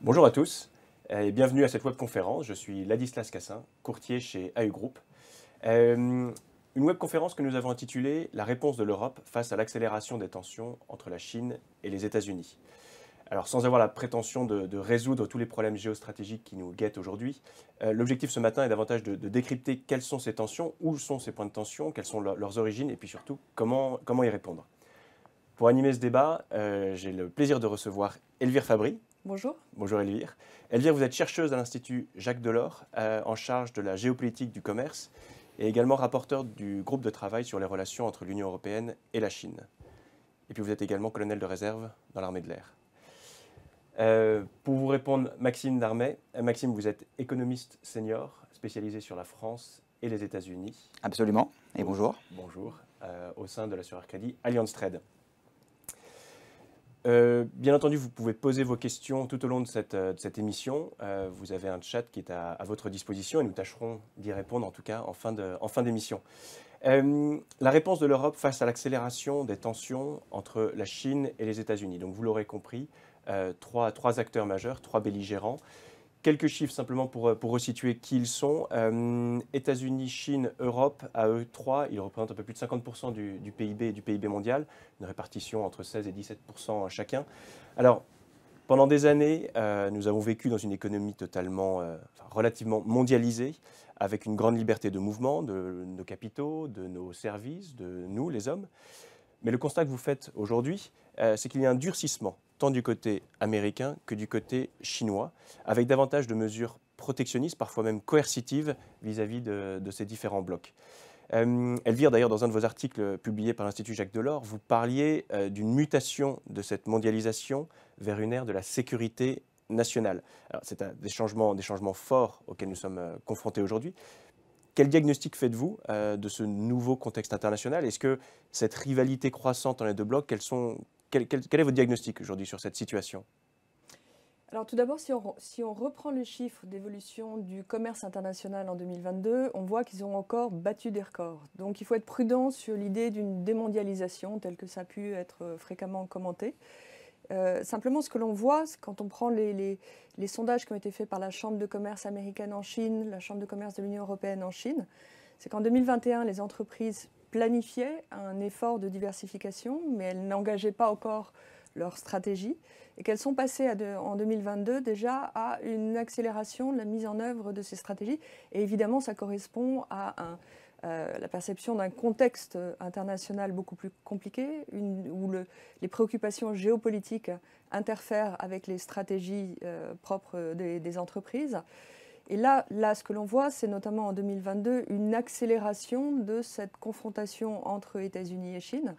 Bonjour à tous et bienvenue à cette webconférence. Je suis Ladislas Cassin, courtier chez AU Group. Une webconférence que nous avons intitulée « La réponse de l'Europe face à l'accélération des tensions entre la Chine et les États-Unis ». Alors sans avoir la prétention de résoudre tous les problèmes géostratégiques qui nous guettent aujourd'hui, l'objectif ce matin est davantage de décrypter quelles sont ces tensions, où sont ces points de tension, quelles sont leurs origines et puis surtout comment y répondre. Pour animer ce débat, j'ai le plaisir de recevoir Elvire Fabry. Bonjour. Bonjour Elvire. Elvire, vous êtes chercheuse à l'Institut Jacques Delors, en charge de la géopolitique du commerce et également rapporteure du groupe de travail sur les relations entre l'Union européenne et la Chine. Et puis vous êtes également colonel de réserve dans l'armée de l'air. Pour vous répondre, Maxime Darmet. Maxime, vous êtes économiste senior, spécialisé sur la France et les États-Unis. Absolument, et bonjour. Bonjour, au sein de l'assureur crédit Allianz Trade. Bien entendu, vous pouvez poser vos questions tout au long de cette émission. Vous avez un chat qui est à votre disposition et nous tâcherons d'y répondre en tout cas en fin d'émission. La réponse de l'Europe face à l'accélération des tensions entre la Chine et les États-Unis. Donc vous l'aurez compris, trois acteurs majeurs, trois belligérants. Quelques chiffres simplement pour resituer qui ils sont. États-Unis, Chine, Europe, à eux trois, ils représentent un peu plus de 50% du PIB et du PIB mondial, une répartition entre 16 et 17% chacun. Alors, pendant des années, nous avons vécu dans une économie relativement mondialisée, avec une grande liberté de mouvement de nos capitaux, de nos services, de nous, les hommes. Mais le constat que vous faites aujourd'hui, c'est qu'il y a un durcissement, tant du côté américain que du côté chinois, avec davantage de mesures protectionnistes, parfois même coercitives, vis-à-vis de ces différents blocs. Elvire, d'ailleurs, dans un de vos articles publiés par l'Institut Jacques Delors, vous parliez d'une mutation de cette mondialisation vers une ère de la sécurité nationale. Alors, c'est des changements forts auxquels nous sommes confrontés aujourd'hui. Quel diagnostic faites-vous de ce nouveau contexte international? Est-ce que cette rivalité croissante dans les deux blocs, quel est votre diagnostic aujourd'hui sur cette situation? Alors tout d'abord, si on reprend les chiffres d'évolution du commerce international en 2022, on voit qu'ils ont encore battu des records. Donc il faut être prudent sur l'idée d'une démondialisation telle que ça a pu être fréquemment commenté. Simplement, ce que l'on voit, quand on prend les sondages qui ont été faits par la Chambre de commerce américaine en Chine, la Chambre de commerce de l'Union européenne en Chine, c'est qu'en 2021, les entreprises planifiaient un effort de diversification, mais elles n'engageaient pas encore leur stratégie, et qu'elles sont passées en 2022 déjà à une accélération de la mise en œuvre de ces stratégies. Et évidemment, ça correspond à la perception d'un contexte international beaucoup plus compliqué, où les préoccupations géopolitiques interfèrent avec les stratégies propres des entreprises. Et là, ce que l'on voit, c'est notamment en 2022 une accélération de cette confrontation entre États-Unis et Chine.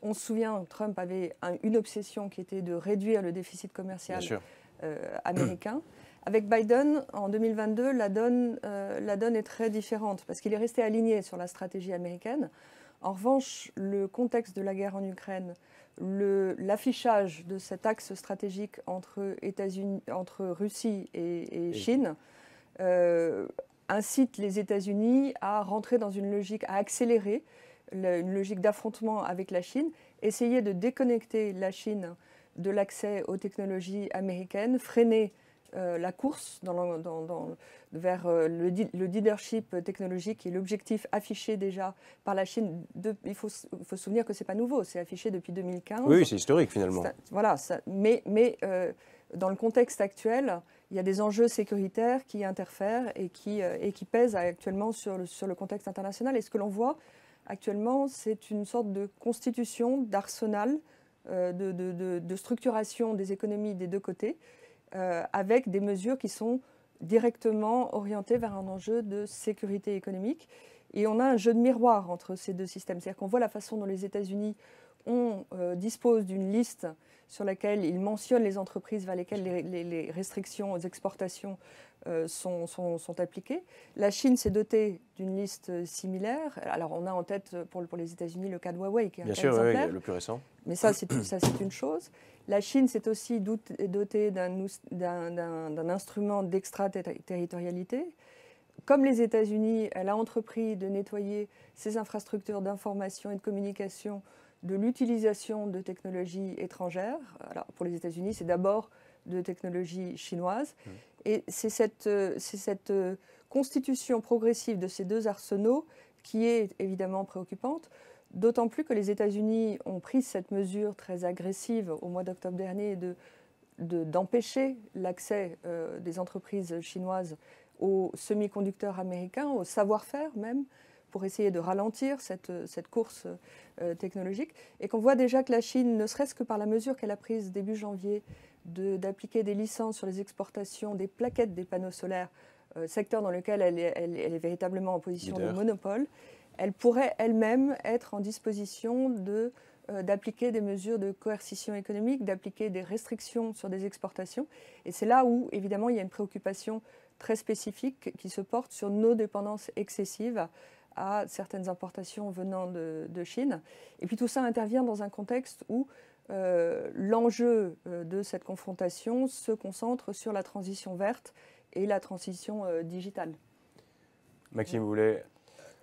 On se souvient, Trump avait une obsession qui était de réduire le déficit commercial américain. Avec Biden, en 2022, la donne est très différente parce qu'il est resté aligné sur la stratégie américaine. En revanche, le contexte de la guerre en Ukraine, l'affichage de cet axe stratégique entre Russie et Chine incite les États-Unis à rentrer dans une logique, à accélérer une logique d'affrontement avec la Chine, essayer de déconnecter la Chine de l'accès aux technologies américaines, freiner la course vers le leadership technologique et l'objectif affiché déjà par la Chine. Il faut se souvenir que ce n'est pas nouveau, c'est affiché depuis 2015. Oui, c'est historique finalement. Voilà, mais dans le contexte actuel, il y a des enjeux sécuritaires qui interfèrent et qui pèsent actuellement sur le contexte international. Et ce que l'on voit actuellement, c'est une sorte de constitution, d'arsenal, de structuration des économies des deux côtés, avec des mesures qui sont directement orientées vers un enjeu de sécurité économique. Et on a un jeu de miroir entre ces deux systèmes. C'est-à-dire qu'on voit la façon dont les États-Unis disposent d'une liste sur laquelle ils mentionnent les entreprises vers lesquelles les restrictions aux exportations sont appliquées. La Chine s'est dotée d'une liste similaire. Alors on a en tête pour les États-Unis le cas de Huawei, qui est un cas exemplaire. Oui, le plus récent. Mais ça, c'est une chose. La Chine s'est aussi dotée d'un instrument d'extraterritorialité. Comme les États-Unis, elle a entrepris de nettoyer ses infrastructures d'information et de communication de l'utilisation de technologies étrangères. Alors, pour les États-Unis, c'est d'abord de technologie chinoise. Et c'est cette constitution progressive de ces deux arsenaux qui est évidemment préoccupante, d'autant plus que les États-Unis ont pris cette mesure très agressive au mois d'octobre dernier d'empêcher l'accès des entreprises chinoises aux semi-conducteurs américains, au savoir-faire même, pour essayer de ralentir cette course technologique. Et qu'on voit déjà que la Chine, ne serait-ce que par la mesure qu'elle a prise début janvier d'appliquer des licences sur les exportations des plaquettes des panneaux solaires, secteur dans lequel elle est véritablement en position de monopole, elle pourrait elle-même être en disposition d'appliquer des mesures de coercition économique, d'appliquer des restrictions sur des exportations. Et c'est là où, évidemment, il y a une préoccupation très spécifique qui se porte sur nos dépendances excessives à certaines importations venant de Chine. Et puis tout ça intervient dans un contexte où l'enjeu de cette confrontation se concentre sur la transition verte et la transition digitale. Maxime, vous voulez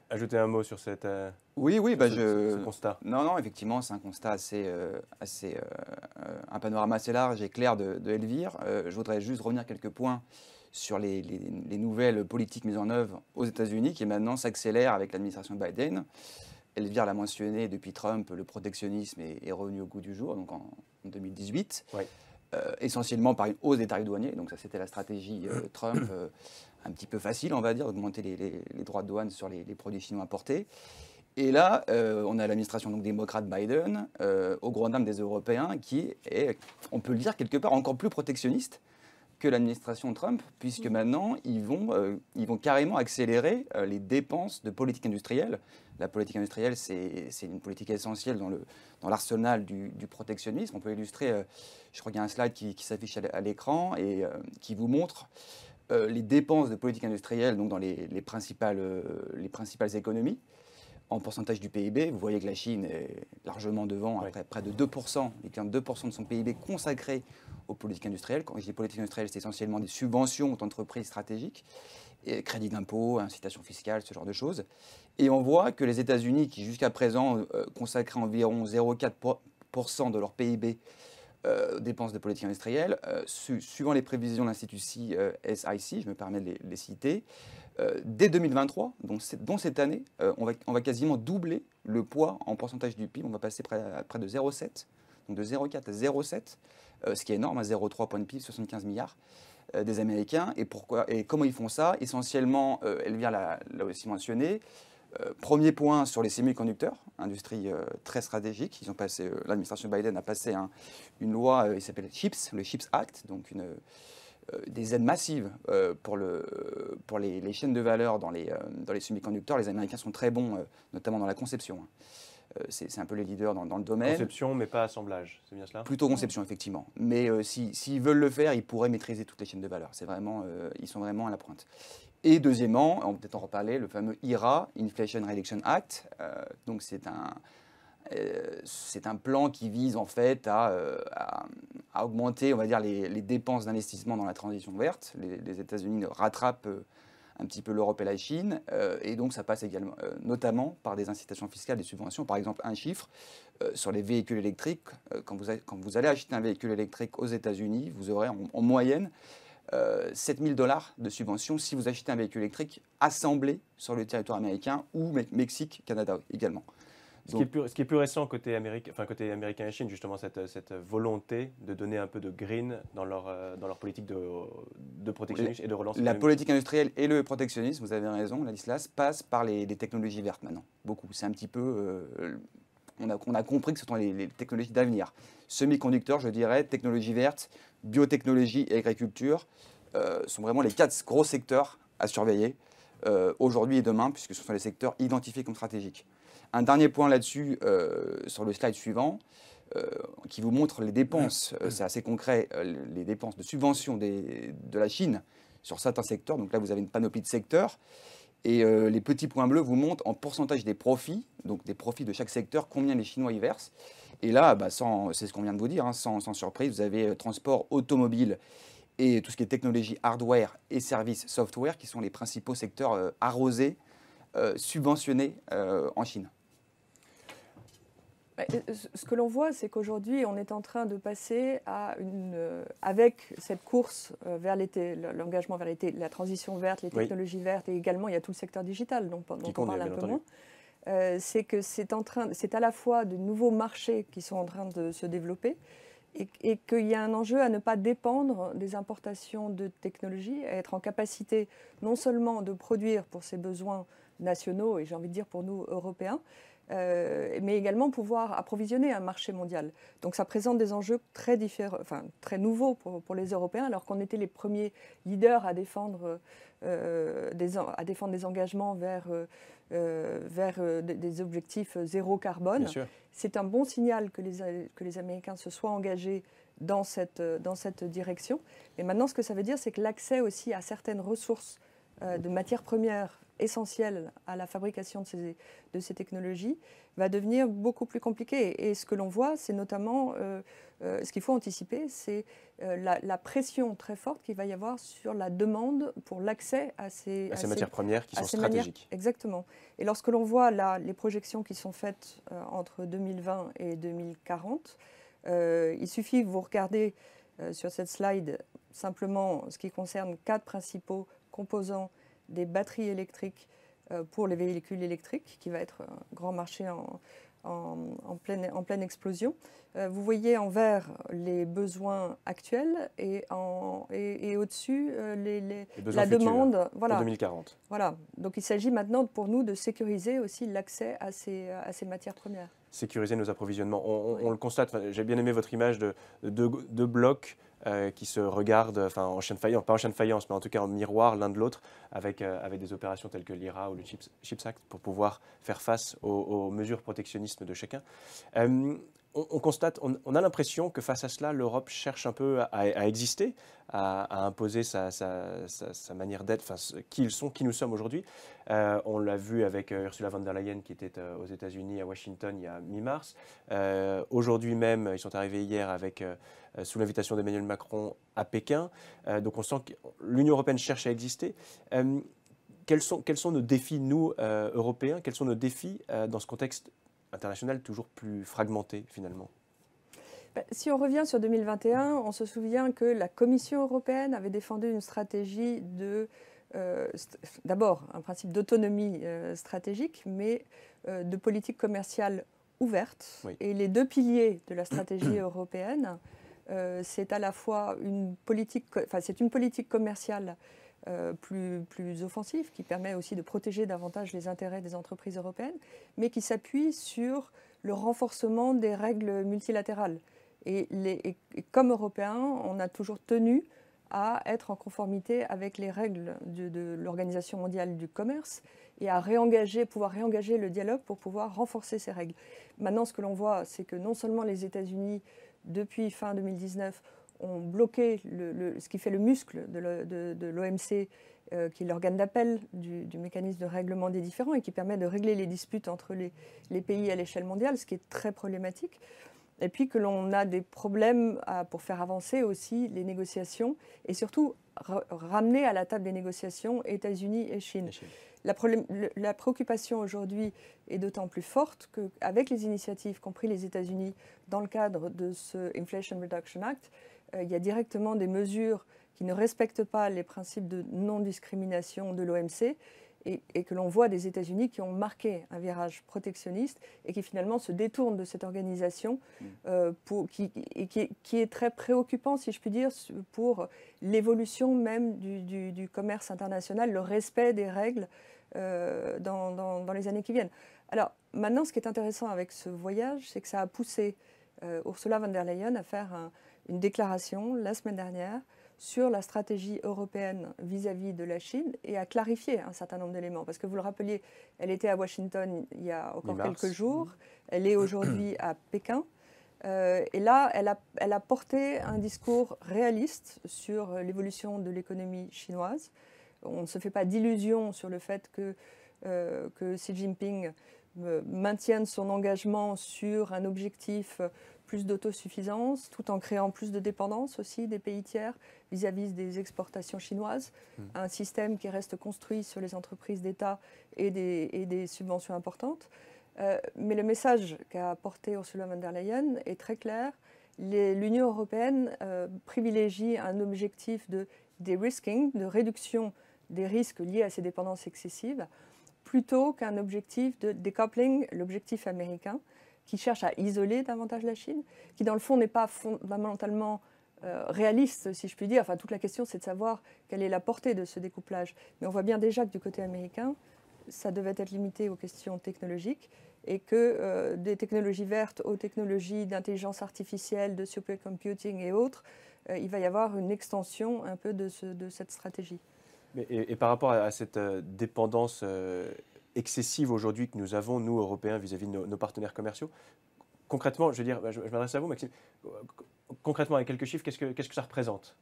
ajouter un mot sur ce constat? Non, effectivement, c'est un constat un panorama assez large et clair de Elvire. Je voudrais juste revenir quelques points sur les nouvelles politiques mises en œuvre aux États-Unis qui maintenant s'accélèrent avec l'administration Biden. Elvire l'a mentionné, depuis Trump, le protectionnisme est revenu au goût du jour, donc en 2018, oui. Essentiellement par une hausse des tarifs douaniers. Donc ça, c'était la stratégie Trump, un petit peu facile, on va dire, d'augmenter les droits de douane sur les produits chinois importés. Et là, on a l'administration démocrate Biden, au grand dam des Européens, qui est, on peut le dire quelque part, encore plus protectionniste que l'administration Trump, puisque maintenant, ils vont carrément accélérer les dépenses de politique industrielle. La politique industrielle, c'est une politique essentielle dans l'arsenal du protectionnisme. On peut illustrer, je crois qu'il y a un slide qui s'affiche à l'écran et qui vous montre les dépenses de politique industrielle donc dans les principales économies. En pourcentage du PIB, vous voyez que la Chine est largement devant, après près de 2%, il y a 2% de son PIB consacré aux politiques industrielles. Quand je dis politique industrielle, c'est essentiellement des subventions aux entreprises stratégiques, et crédit d'impôt, incitations fiscales, ce genre de choses. Et on voit que les États-Unis, qui jusqu'à présent consacraient environ 0,4% de leur PIB aux dépenses de politique industrielle, suivant les prévisions de l'Institut SIC, je me permets de les citer, dès 2023, donc cette année, on va quasiment doubler le poids en pourcentage du PIB. On va passer près de 0,7, donc de 0,4 à 0,7, ce qui est énorme, à 0,3 points de PIB, 75 milliards des Américains. Et pourquoi et comment ils font ça? Essentiellement, Elvire l'a aussi mentionné. Premier point sur les semi-conducteurs, industrie très stratégique. L'administration Biden a passé une loi, il s'appelle CHIPS, le CHIPS Act, donc des aides massives pour les chaînes de valeur dans les semi-conducteurs. Les Américains sont très bons, notamment dans la conception. C'est un peu les leaders dans le domaine. Conception, mais pas assemblage, c'est bien cela? Plutôt conception, effectivement. Mais s'ils veulent le faire, ils pourraient maîtriser toutes les chaînes de valeur. Ils sont vraiment à la pointe. Et deuxièmement, on va peut-être en reparler, le fameux IRA, Inflation Reduction Act. Donc c'est un plan qui vise en fait à augmenter, on va dire, les dépenses d'investissement dans la transition verte. Les États-Unis rattrapent un petit peu l'Europe et la Chine, et donc ça passe également, notamment par des incitations fiscales, des subventions. Par exemple, un chiffre sur les véhicules électriques. Quand vous allez acheter un véhicule électrique aux États-Unis, vous aurez en moyenne 7 000 $ de subventions si vous achetez un véhicule électrique assemblé sur le territoire américain ou Mexique, Canada également. Ce qui est plus récent côté américain et Chine, justement, cette volonté de donner un peu de green dans leur politique de protectionnisme et de relance. La politique industrielle et le protectionnisme, vous avez raison, Ladislas, passent par les technologies vertes maintenant. Beaucoup. C'est un petit peu... on a compris que ce sont les technologies d'avenir. Semi-conducteurs, je dirais, technologies vertes, biotechnologie et agriculture sont vraiment les 4 gros secteurs à surveiller aujourd'hui et demain, puisque ce sont les secteurs identifiés comme stratégiques. Un dernier point là-dessus, sur le slide suivant, qui vous montre les dépenses, c'est assez concret, les dépenses de subvention de la Chine sur certains secteurs. Donc là, vous avez une panoplie de secteurs. Et les petits points bleus vous montrent en pourcentage des profits, donc des profits de chaque secteur, combien les Chinois y versent. Et là, c'est ce qu'on vient de vous dire, sans surprise, vous avez transport automobile et tout ce qui est technologie hardware et services software, qui sont les principaux secteurs arrosés, subventionnés en Chine. Ce que l'on voit, c'est qu'aujourd'hui, on est en train de passer avec cette course vers l'engagement vers la transition verte, les technologies vertes, et également il y a tout le secteur digital dont on parle un peu moins. C'est que c'est à la fois de nouveaux marchés qui sont en train de se développer et qu'il y a un enjeu à ne pas dépendre des importations de technologies, à être en capacité non seulement de produire pour ses besoins nationaux et j'ai envie de dire pour nous Européens, mais également pouvoir approvisionner un marché mondial. Donc ça présente des enjeux très différents, enfin très nouveaux pour les Européens, alors qu'on était les premiers leaders à défendre des engagements vers des objectifs zéro carbone. C'est un bon signal que les Américains se soient engagés dans cette direction. Et maintenant, ce que ça veut dire, c'est que l'accès aussi à certaines ressources de matières premières essentielles à la fabrication de ces technologies va devenir beaucoup plus compliqué. Et ce que l'on voit, c'est notamment, ce qu'il faut anticiper, c'est la pression très forte qu'il va y avoir sur la demande pour l'accès à ces matières premières qui sont stratégiques. Exactement. Et lorsque l'on voit les projections qui sont faites entre 2020 et 2040, il suffit que vous regardez sur cette slide simplement ce qui concerne 4 principaux composants des batteries électriques pour les véhicules électriques, qui va être un grand marché en pleine explosion. Vous voyez en vert les besoins actuels et au-dessus la demande pour 2040. Voilà. Donc il s'agit maintenant pour nous de sécuriser aussi l'accès à ces matières premières. Sécuriser nos approvisionnements. On le constate, j'ai bien aimé votre image de blocs qui se regardent en chaîne faïence, pas en chaîne faïence, mais en tout cas en miroir l'un de l'autre, avec des opérations telles que l'IRA ou le CHIPS Act pour pouvoir faire face aux mesures protectionnistes de chacun. On constate, on a l'impression que face à cela, l'Europe cherche un peu à exister, à imposer sa manière d'être, qui nous sommes aujourd'hui. On l'a vu avec Ursula von der Leyen qui était aux États-Unis, à Washington, il y a mi-mars. Aujourd'hui même, ils sont arrivés hier sous l'invitation d'Emmanuel Macron à Pékin. Donc on sent que l'Union européenne cherche à exister. Quels sont nos défis, nous, Européens? Quels sont nos défis dans ce contexte international toujours plus fragmenté, finalement? Si on revient sur 2021, on se souvient que la Commission européenne avait défendu une stratégie d'abord un principe d'autonomie stratégique, mais de politique commerciale ouverte. Oui. Et les 2 piliers de la stratégie européenne, c'est à la fois une politique commerciale plus offensif, qui permet aussi de protéger davantage les intérêts des entreprises européennes, mais qui s'appuie sur le renforcement des règles multilatérales. Et comme Européens, on a toujours tenu à être en conformité avec les règles de l'Organisation mondiale du commerce et à pouvoir réengager le dialogue pour pouvoir renforcer ces règles. Maintenant, ce que l'on voit, c'est que non seulement les États-Unis, depuis fin 2019, ont bloqué ce qui fait le muscle de l'OMC, qui est l'organe d'appel du mécanisme de règlement des différends et qui permet de régler les disputes entre les pays à l'échelle mondiale, ce qui est très problématique. Et puis que l'on a des problèmes pour faire avancer aussi les négociations et surtout ramener à la table des négociations États-Unis et Chine. La préoccupation aujourd'hui est d'autant plus forte qu'avec les initiatives qu'ont prises les États-Unis dans le cadre de ce Inflation Reduction Act, il y a directement des mesures qui ne respectent pas les principes de non-discrimination de l'OMC et que l'on voit des États-Unis qui ont marqué un virage protectionniste et qui finalement se détournent de cette organisation qui est très préoccupant, si je puis dire, pour l'évolution même du commerce international, le respect des règles dans les années qui viennent. Alors maintenant, ce qui est intéressant avec ce voyage, c'est que ça a poussé Ursula von der Leyen à faire une déclaration la semaine dernière sur la stratégie européenne vis-à-vis de la Chine et à clarifier un certain nombre d'éléments. Parce que vous le rappeliez, elle était à Washington il y a encore quelques jours, elle est aujourd'hui à Pékin. Et là, elle a porté un discours réaliste sur l'évolution de l'économie chinoise. On ne se fait pas d'illusions sur le fait que Xi Jinping maintienne son engagement sur un objectif plus d'autosuffisance, tout en créant plus de dépendance aussi des pays tiers vis-à-vis des exportations chinoises. Un système qui reste construit sur les entreprises d'État et des subventions importantes. Mais le message qu'a porté Ursula von der Leyen est très clair. L'Union européenne privilégie un objectif de de-risking, de réduction des risques liés à ces dépendances excessives, plutôt qu'un objectif de decoupling, l'objectif américain, qui cherche à isoler davantage la Chine, qui dans le fond n'est pas fondamentalement réaliste, si je puis dire. Enfin, toute la question, c'est de savoir quelle est la portée de ce découplage. Mais on voit bien déjà que du côté américain, ça devait être limité aux questions technologiques et que des technologies vertes aux technologies d'intelligence artificielle, de supercomputing et autres, il va y avoir une extension un peu de cette stratégie. Et par rapport à cette dépendance excessive aujourd'hui que nous avons, nous, Européens, vis-à-vis de nos partenaires commerciaux, concrètement, je veux dire, je m'adresse à vous, Maxime, concrètement, avec quelques chiffres, qu'est-ce que ça représente?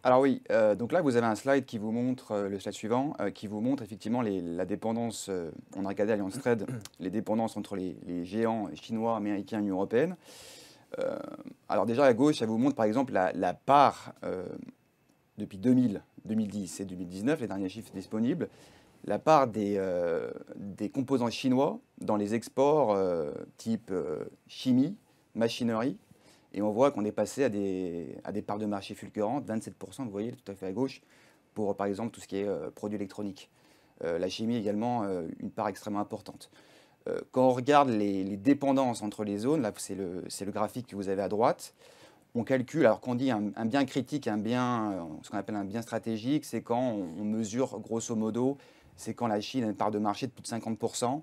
Alors oui, donc là vous avez un slide qui vous montre, le slide suivant, qui vous montre effectivement la dépendance, on a regardé Allianz Trade, les dépendances entre les géants chinois, américains et Union européenne. Alors déjà à gauche, ça vous montre par exemple la part, depuis 2000, 2010 et 2019, les derniers chiffres disponibles, la part des composants chinois dans les exports type chimie, machinerie. Et on voit qu'on est passé à des parts de marché fulgurantes, 27%, vous voyez, tout à fait à gauche, pour par exemple tout ce qui est produits électroniques. La chimie également, une part extrêmement importante. Quand on regarde les dépendances entre les zones, là c'est le graphique que vous avez à droite, on calcule, alors qu'on dit un bien critique, ce qu'on appelle un bien stratégique, c'est quand on mesure grosso modo, c'est quand la Chine a une part de marché de plus de 50%,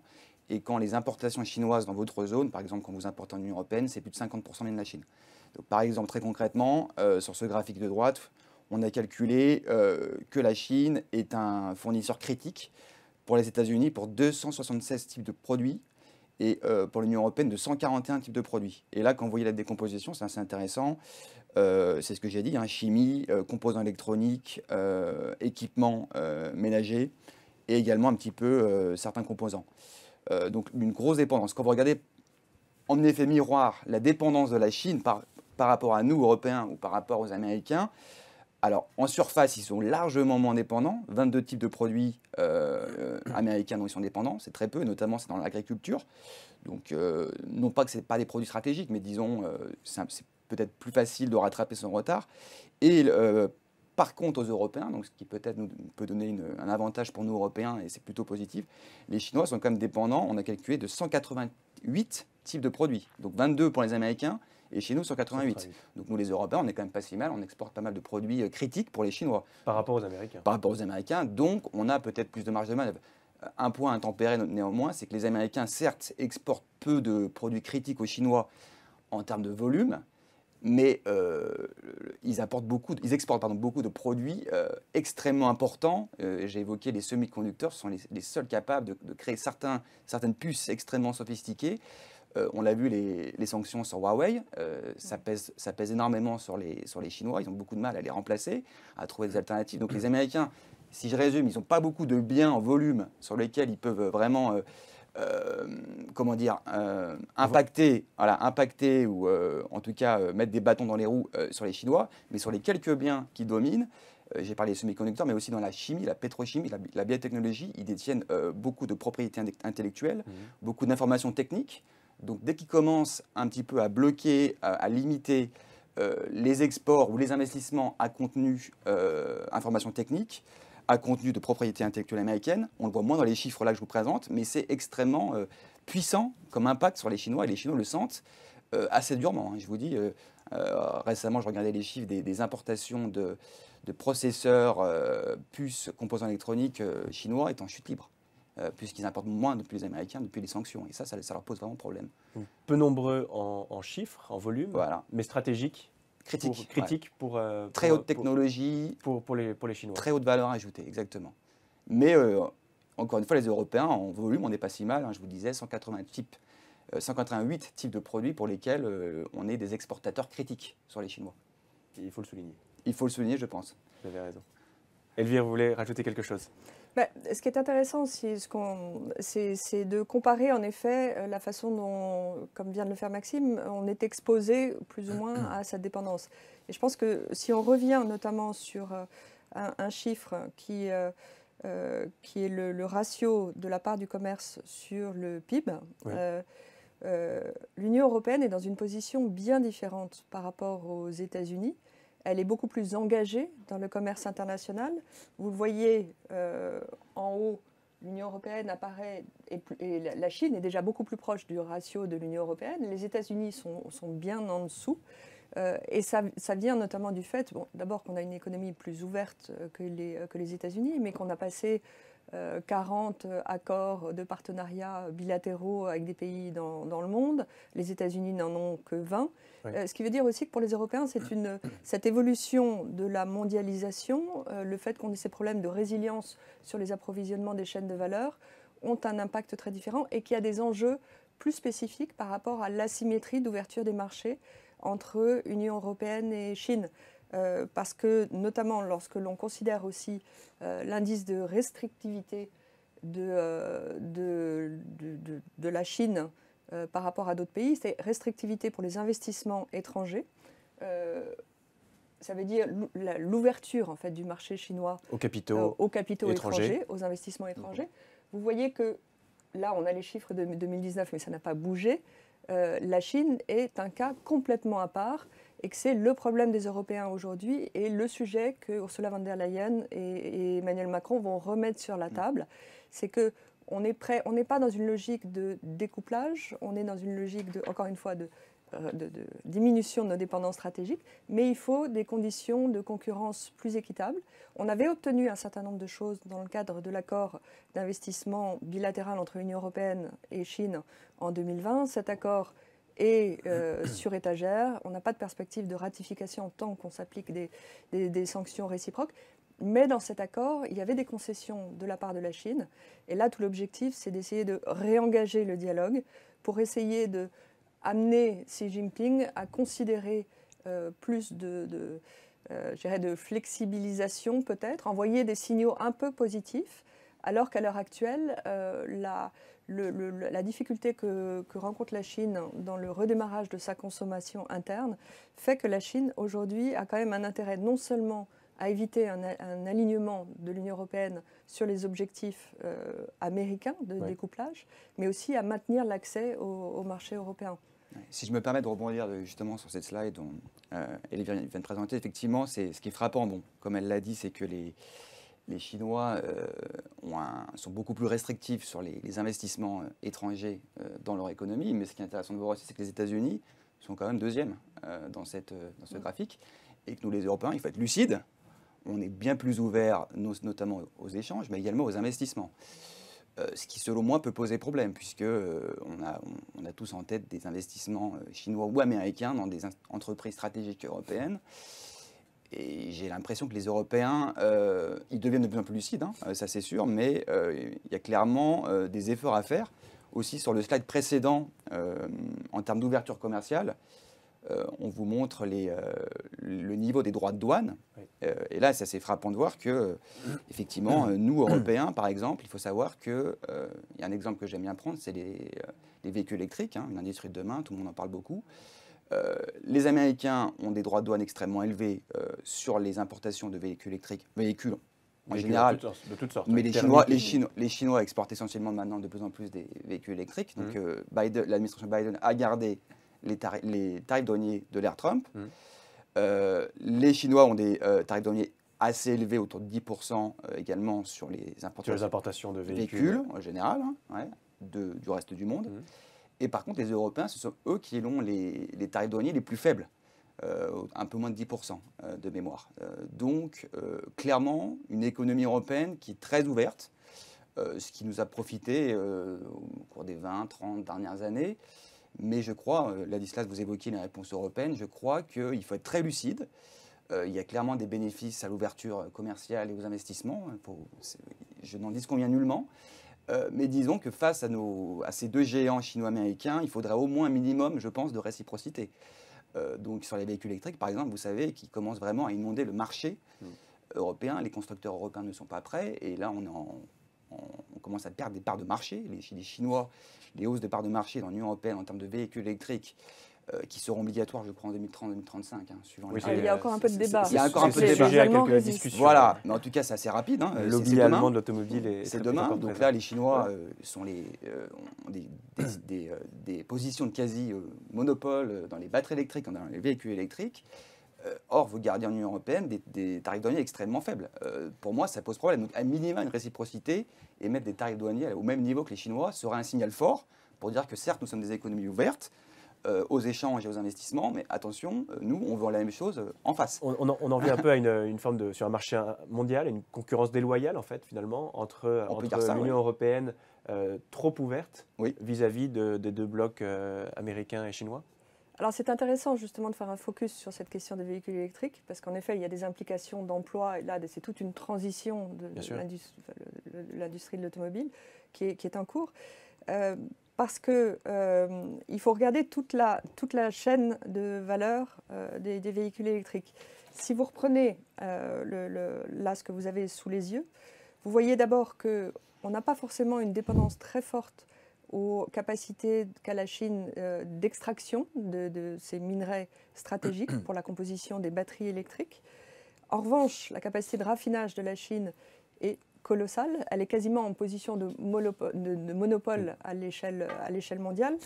et quand les importations chinoises dans votre zone, par exemple quand vous importez en Union européenne, c'est plus de 50% viennent de la Chine. Donc, par exemple, très concrètement, sur ce graphique de droite, on a calculé que la Chine est un fournisseur critique pour les États-Unis pour 276 types de produits et pour l'Union européenne de 141 types de produits. Et là, quand vous voyez la décomposition, c'est assez intéressant. C'est ce que j'ai dit, hein, chimie, composants électroniques, équipements ménagers et également un petit peu certains composants. Donc une grosse dépendance. Quand vous regardez en effet miroir la dépendance de la Chine par rapport à nous, Européens, ou par rapport aux Américains, alors en surface, ils sont largement moins dépendants. 22 types de produits américains dont ils sont dépendants, c'est très peu, notamment c'est dans l'agriculture. Donc non pas que ce n'est pas des produits stratégiques, mais disons, c'est peut-être plus facile de rattraper son retard. Et par contre, aux Européens, donc ce qui peut-être peut donner un avantage pour nous Européens, et c'est plutôt positif, les Chinois sont quand même dépendants, on a calculé, de 188 types de produits. Donc 22 pour les Américains, et chez nous 188. Donc nous les Européens, on est quand même pas si mal, on exporte pas mal de produits critiques pour les Chinois. Par rapport aux Américains. Par rapport aux Américains, donc on a peut-être plus de marge de manœuvre. Un point intempéré néanmoins, c'est que les Américains, certes, exportent peu de produits critiques aux Chinois en termes de volume, mais ils exportent beaucoup de produits extrêmement importants. J'ai évoqué les semi-conducteurs, ce sont les seuls capables de créer certaines puces extrêmement sophistiquées. On l'a vu, les sanctions sur Huawei, ça pèse énormément sur les Chinois. Ils ont beaucoup de mal à les remplacer, à trouver des alternatives. Donc les Américains, si je résume, ils n'ont pas beaucoup de biens en volume sur lesquels ils peuvent vraiment... impacter ou en tout cas mettre des bâtons dans les roues sur les Chinois, mais sur les quelques biens qui dominent, j'ai parlé des semi-conducteurs, mais aussi dans la chimie, la pétrochimie, la biotechnologie, ils détiennent beaucoup de propriétés intellectuelles, beaucoup d'informations techniques. Donc dès qu'ils commencent un petit peu à bloquer, à limiter les exports ou les investissements à contenu information technique, à contenu de propriété intellectuelle américaine. On le voit moins dans les chiffres là que je vous présente, mais c'est extrêmement puissant comme impact sur les Chinois, et les Chinois le sentent assez durement. Hein. Je vous dis, récemment, je regardais les chiffres des importations de processeurs, puces, composants électroniques chinois est en chute libre, puisqu'ils importent moins depuis les Américains, depuis les sanctions. Et ça leur pose vraiment problème. Peu nombreux en chiffres, en volume, voilà. Mais stratégiques. Critique pour très haute technologie, pour les Chinois. Très haute valeur ajoutée, exactement. Mais encore une fois, les Européens, en volume, on n'est pas si mal. Hein, je vous disais, 188 types de produits pour lesquels on est des exportateurs critiques sur les Chinois. Et il faut le souligner. Il faut le souligner, je pense. Vous avez raison. Elvire, vous voulez rajouter quelque chose? Ce qui est intéressant aussi, c'est de comparer en effet la façon dont, comme vient de le faire Maxime, on est exposé plus ou moins à sa dépendance. Et je pense que si on revient notamment sur un chiffre qui qui est le ratio de la part du commerce sur le PIB, Oui. L'Union européenne est dans une position bien différente par rapport aux États-Unis. Elle est beaucoup plus engagée dans le commerce international. Vous le voyez en haut, l'Union européenne apparaît et la Chine est déjà beaucoup plus proche du ratio de l'Union européenne. Les États-Unis sont bien en dessous. Et ça vient notamment du fait, bon, d'abord qu'on a une économie plus ouverte que les États-Unis, mais qu'on a passé 40 accords de partenariat bilatéraux avec des pays dans le monde. Les États-Unis n'en ont que 20. Oui. Ce qui veut dire aussi que pour les Européens, cette évolution de la mondialisation, le fait qu'on ait ces problèmes de résilience sur les approvisionnements des chaînes de valeur, ont un impact très différent et qu'il y a des enjeux plus spécifiques par rapport à l'asymétrie d'ouverture des marchés entre Union européenne et Chine. Parce que, notamment lorsque l'on considère aussi l'indice de restrictivité de la Chine par rapport à d'autres pays, c'est restrictivité pour les investissements étrangers. Ça veut dire l'ouverture en fait, du marché chinois Aux capitaux étrangers, aux investissements étrangers. Vous voyez que là, on a les chiffres de 2019, mais ça n'a pas bougé. La Chine est un cas complètement à part et que c'est le problème des Européens aujourd'hui et le sujet que Ursula von der Leyen et Emmanuel Macron vont remettre sur la table. C'est qu'on est prêt, on n'est pas dans une logique de découplage, on est dans une logique, encore une fois, de diminution de nos dépendances stratégiques, mais il faut des conditions de concurrence plus équitables. On avait obtenu un certain nombre de choses dans le cadre de l'accord d'investissement bilatéral entre l'Union européenne et Chine en 2020. Cet accord est sur étagère. On n'a pas de perspective de ratification tant qu'on s'applique des sanctions réciproques. Mais dans cet accord, il y avait des concessions de la part de la Chine. Et là, tout l'objectif, c'est d'essayer de réengager le dialogue pour essayer de amener Xi Jinping à considérer plus de flexibilisation peut-être, envoyer des signaux un peu positifs, alors qu'à l'heure actuelle, la difficulté que rencontre la Chine dans le redémarrage de sa consommation interne fait que la Chine aujourd'hui a quand même un intérêt non seulement à éviter un alignement de l'Union européenne sur les objectifs américains de découplage, mais aussi à maintenir l'accès au marché européen. Si je me permets de rebondir justement sur cette slide dont Elie vient de présenter, effectivement, ce qui est frappant, bon, comme elle l'a dit, c'est que les Chinois sont beaucoup plus restrictifs sur les investissements étrangers dans leur économie, mais ce qui est intéressant de voir aussi, c'est que les États-Unis sont quand même deuxièmes dans ce graphique, et que nous, les Européens, il faut être lucides, on est bien plus ouverts, notamment aux échanges, mais également aux investissements. Ce qui, selon moi, peut poser problème, puisqu'on a tous en tête des investissements chinois ou américains dans des entreprises stratégiques européennes. Et j'ai l'impression que les Européens, ils deviennent de plus en plus lucides, hein, ça c'est sûr, mais il y a clairement des efforts à faire. Aussi, sur le slide précédent, en termes d'ouverture commerciale, on vous montre le niveau des droits de douane. Oui. Et là, c'est assez frappant de voir que, effectivement, nous, Européens, par exemple, il faut savoir qu'il y a un exemple que j'aime bien prendre, c'est les véhicules électriques, hein, une industrie de demain, tout le monde en parle beaucoup. Les Américains ont des droits de douane extrêmement élevés sur les importations de véhicules électriques, véhicules en général, de toutes sortes, mais les Chinois exportent essentiellement maintenant de plus en plus des véhicules électriques. Donc l'administration Biden a gardé les tarifs douaniers de l'ère Trump. Les Chinois ont des tarifs douaniers assez élevés, autour de 10% également sur les importations de véhicules en général, hein, du reste du monde. Et par contre, les Européens, ce sont eux qui ont les tarifs douaniers les plus faibles, un peu moins de 10% de mémoire. Donc, clairement, une économie européenne qui est très ouverte, ce qui nous a profité au cours des 20-30 dernières années. Mais je crois, Ladislas, vous évoquiez les réponses européennes, je crois qu'il faut être très lucide. Il y a clairement des bénéfices à l'ouverture commerciale et aux investissements. Je n'en disconviens nullement. Mais disons que face à ces deux géants chino-américains, il faudrait au moins un minimum, je pense, de réciprocité. Donc sur les véhicules électriques, par exemple, vous savez, qui commencent vraiment à inonder le marché européen. Les constructeurs européens ne sont pas prêts. Et là, on commence à perdre des parts de marché. Les Chinois, les hausses de parts de marché dans l'Union européenne en termes de véhicules électriques qui seront obligatoires, je crois, en 2030-2035, suivant Oui, il y a encore un peu de débat. Il y a encore un peu de débat. débat. Il y a quelques discussions. Voilà, mais en tout cas, c'est assez rapide. Le lobby allemand de l'automobile c'est demain. Donc là, les Chinois ont des positions de quasi-monopole dans les batteries électriques, dans les véhicules électriques. Or, vous gardez en Union européenne des tarifs douaniers extrêmement faibles. Pour moi, ça pose problème. Donc, à minima, une réciprocité et mettre des tarifs douaniers au même niveau que les Chinois serait un signal fort pour dire que certes, nous sommes des économies ouvertes aux échanges et aux investissements, mais attention, nous, on veut la même chose en face. On en vient un peu à une forme de, sur un marché mondial, une concurrence déloyale, en fait, finalement, entre l'Union européenne trop ouverte vis-à-vis des deux blocs américains et chinois. Alors c'est intéressant justement de faire un focus sur cette question des véhicules électriques, parce qu'en effet, il y a des implications d'emploi, et là, c'est toute une transition de l'industrie de l'automobile qui est en cours. Parce qu'il faut regarder toute la chaîne de valeur des véhicules électriques. Si vous reprenez là ce que vous avez sous les yeux, vous voyez d'abord qu'on n'a pas forcément une dépendance très forte aux capacités qu'a la Chine d'extraction de ces minerais stratégiques pour la composition des batteries électriques. En revanche, la capacité de raffinage de la Chine est colossale. Elle est quasiment en position de monopole à l'échelle mondiale,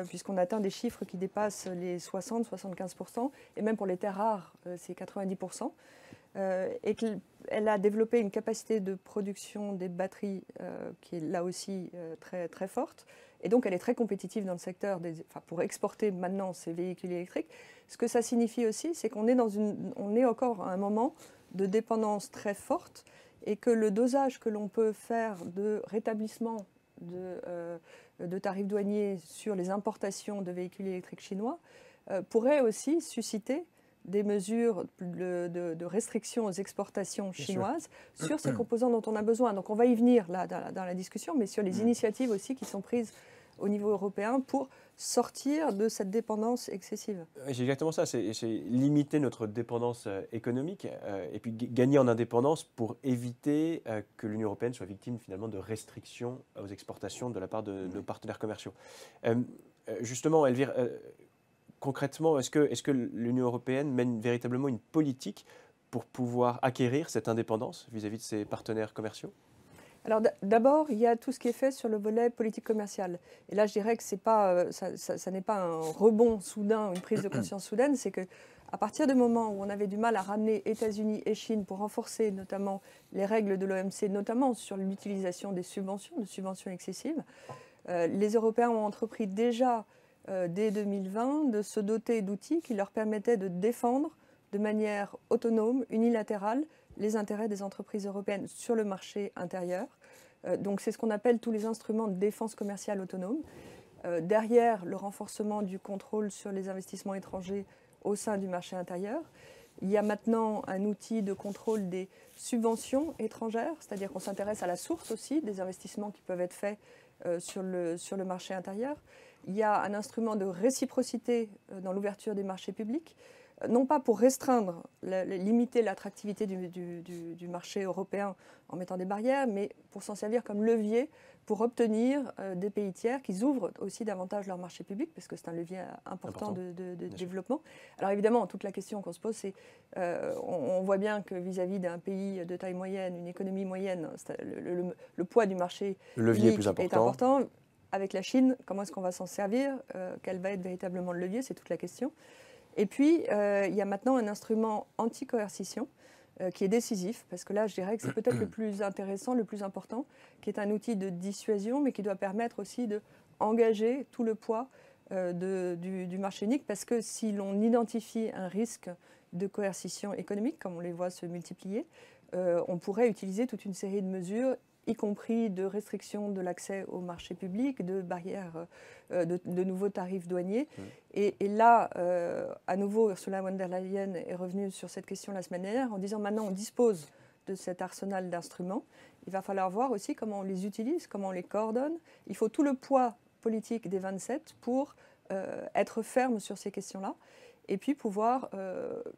puisqu'on atteint des chiffres qui dépassent les 60-75%, et même pour les terres rares, c'est 90%. Et qu'elle a développé une capacité de production des batteries qui est là aussi très, très forte. Et donc, elle est très compétitive dans le secteur pour exporter maintenant ces véhicules électriques. Ce que ça signifie aussi, c'est qu'on est encore à un moment de dépendance très forte et que le dosage que l'on peut faire de rétablissement de tarifs douaniers sur les importations de véhicules électriques chinois pourrait aussi susciter des mesures de restriction aux exportations chinoises sur ces composants dont on a besoin. Donc on va y venir là dans la discussion, mais sur les initiatives aussi qui sont prises au niveau européen pour sortir de cette dépendance excessive. C'est exactement ça, c'est limiter notre dépendance économique et puis gagner en indépendance pour éviter que l'Union européenne soit victime finalement de restrictions aux exportations de la part de nos partenaires commerciaux. Justement, Elvire, concrètement, est-ce que l'Union européenne mène véritablement une politique pour pouvoir acquérir cette indépendance vis-à-vis de ses partenaires commerciaux ? Alors d'abord, il y a tout ce qui est fait sur le volet politique commerciale. Et là, je dirais que ça n'est pas un rebond soudain, une prise de conscience soudaine, c'est qu'à partir du moment où on avait du mal à ramener États-Unis et Chine pour renforcer notamment les règles de l'OMC, notamment sur l'utilisation des subventions excessives, les Européens ont entrepris déjà dès 2020 de se doter d'outils qui leur permettaient de défendre de manière autonome, unilatérale, les intérêts des entreprises européennes sur le marché intérieur. Donc c'est ce qu'on appelle tous les instruments de défense commerciale autonome. Derrière le renforcement du contrôle sur les investissements étrangers au sein du marché intérieur, il y a maintenant un outil de contrôle des subventions étrangères, c'est-à-dire qu'on s'intéresse à la source aussi des investissements qui peuvent être faits sur le marché intérieur. Il y a un instrument de réciprocité dans l'ouverture des marchés publics, non pas pour restreindre, limiter l'attractivité du marché européen en mettant des barrières, mais pour s'en servir comme levier pour obtenir des pays tiers qui ouvrent aussi davantage leur marché public, parce que c'est un levier important de développement. Alors évidemment, toute la question qu'on se pose, c'est on voit bien que vis-à-vis d'un pays de taille moyenne, une économie moyenne, le poids du marché est important. Avec la Chine, comment est-ce qu'on va s'en servir? Quel va être véritablement le levier? C'est toute la question. Et puis, il y a maintenant un instrument anti-coercition qui est décisif, parce que là, je dirais que c'est peut-être le plus intéressant, le plus important, qui est un outil de dissuasion, mais qui doit permettre aussi d'engager tout le poids du marché unique, parce que si l'on identifie un risque de coercition économique, comme on les voit se multiplier, on pourrait utiliser toute une série de mesures, y compris de restrictions de l'accès au marché public, de barrières, de nouveaux tarifs douaniers. Et là, à nouveau, Ursula von der Leyen est revenue sur cette question la semaine dernière en disant maintenant on dispose de cet arsenal d'instruments. Il va falloir voir aussi comment on les utilise, comment on les coordonne. Il faut tout le poids politique des 27 pour être ferme sur ces questions-là et puis pouvoir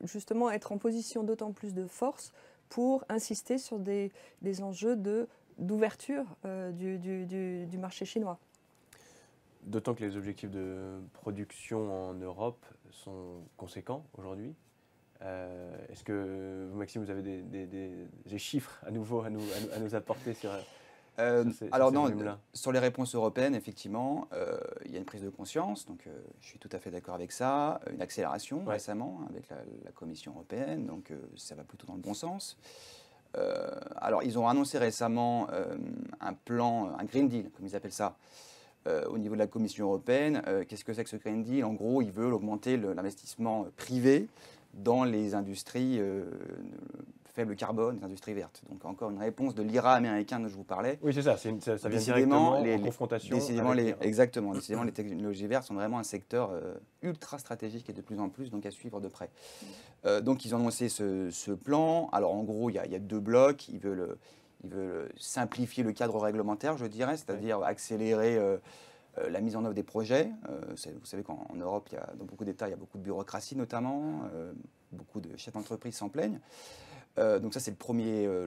justement être en position d'autant plus de force pour insister sur des enjeux d'ouverture du marché chinois. d'autant que les objectifs de production en Europe sont conséquents aujourd'hui. Est-ce que vous, Maxime, vous avez des chiffres à nouveau à nous apporter sur Alors ces non, volumes-là? sur les réponses européennes, effectivement, il y a une prise de conscience, donc je suis tout à fait d'accord avec ça, une accélération récemment avec la Commission européenne, donc ça va plutôt dans le bon sens. Alors ils ont annoncé récemment un plan, un Green Deal, comme ils appellent ça, au niveau de la Commission européenne. Qu'est-ce que c'est que ce Green Deal? En gros, ils veulent augmenter l'investissement privé dans les industries faible carbone, les industries vertes. Donc encore une réponse de l'IRA américain dont je vous parlais. Oui, c'est ça, ça vient directement en confrontation avec l'IRA. Exactement, décidément les technologies vertes sont vraiment un secteur ultra stratégique et de plus en plus donc à suivre de près. Donc ils ont annoncé ce plan. Alors en gros, il y a deux blocs. Ils veulent simplifier le cadre réglementaire, je dirais, c'est-à-dire accélérer la mise en œuvre des projets. Vous savez qu'en Europe, dans beaucoup d'États, il y a beaucoup de bureaucratie notamment, beaucoup de chefs d'entreprise s'en plaignent. Donc ça, c'est le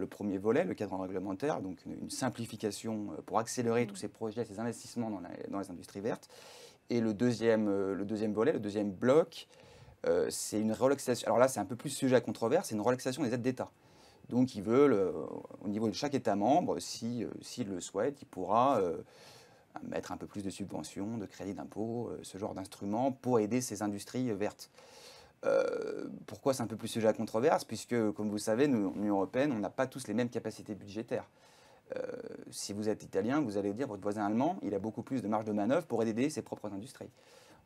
premier volet, le cadre réglementaire, donc une simplification pour accélérer tous ces projets, ces investissements dans les industries vertes. Et le deuxième volet, le deuxième bloc, c'est une relaxation. Alors là, c'est un peu plus sujet à controverse, c'est une relaxation des aides d'État. Donc ils veulent, au niveau de chaque État membre, s'il le souhaite, il pourra mettre un peu plus de subventions, de crédits d'impôt, ce genre d'instruments pour aider ces industries vertes. Pourquoi c'est un peu plus sujet à controverse? Puisque, comme vous savez, nous, en Union européenne, on n'a pas tous les mêmes capacités budgétaires. Si vous êtes italien, vous allez dire votre voisin allemand, il a beaucoup plus de marge de manœuvre pour aider ses propres industries.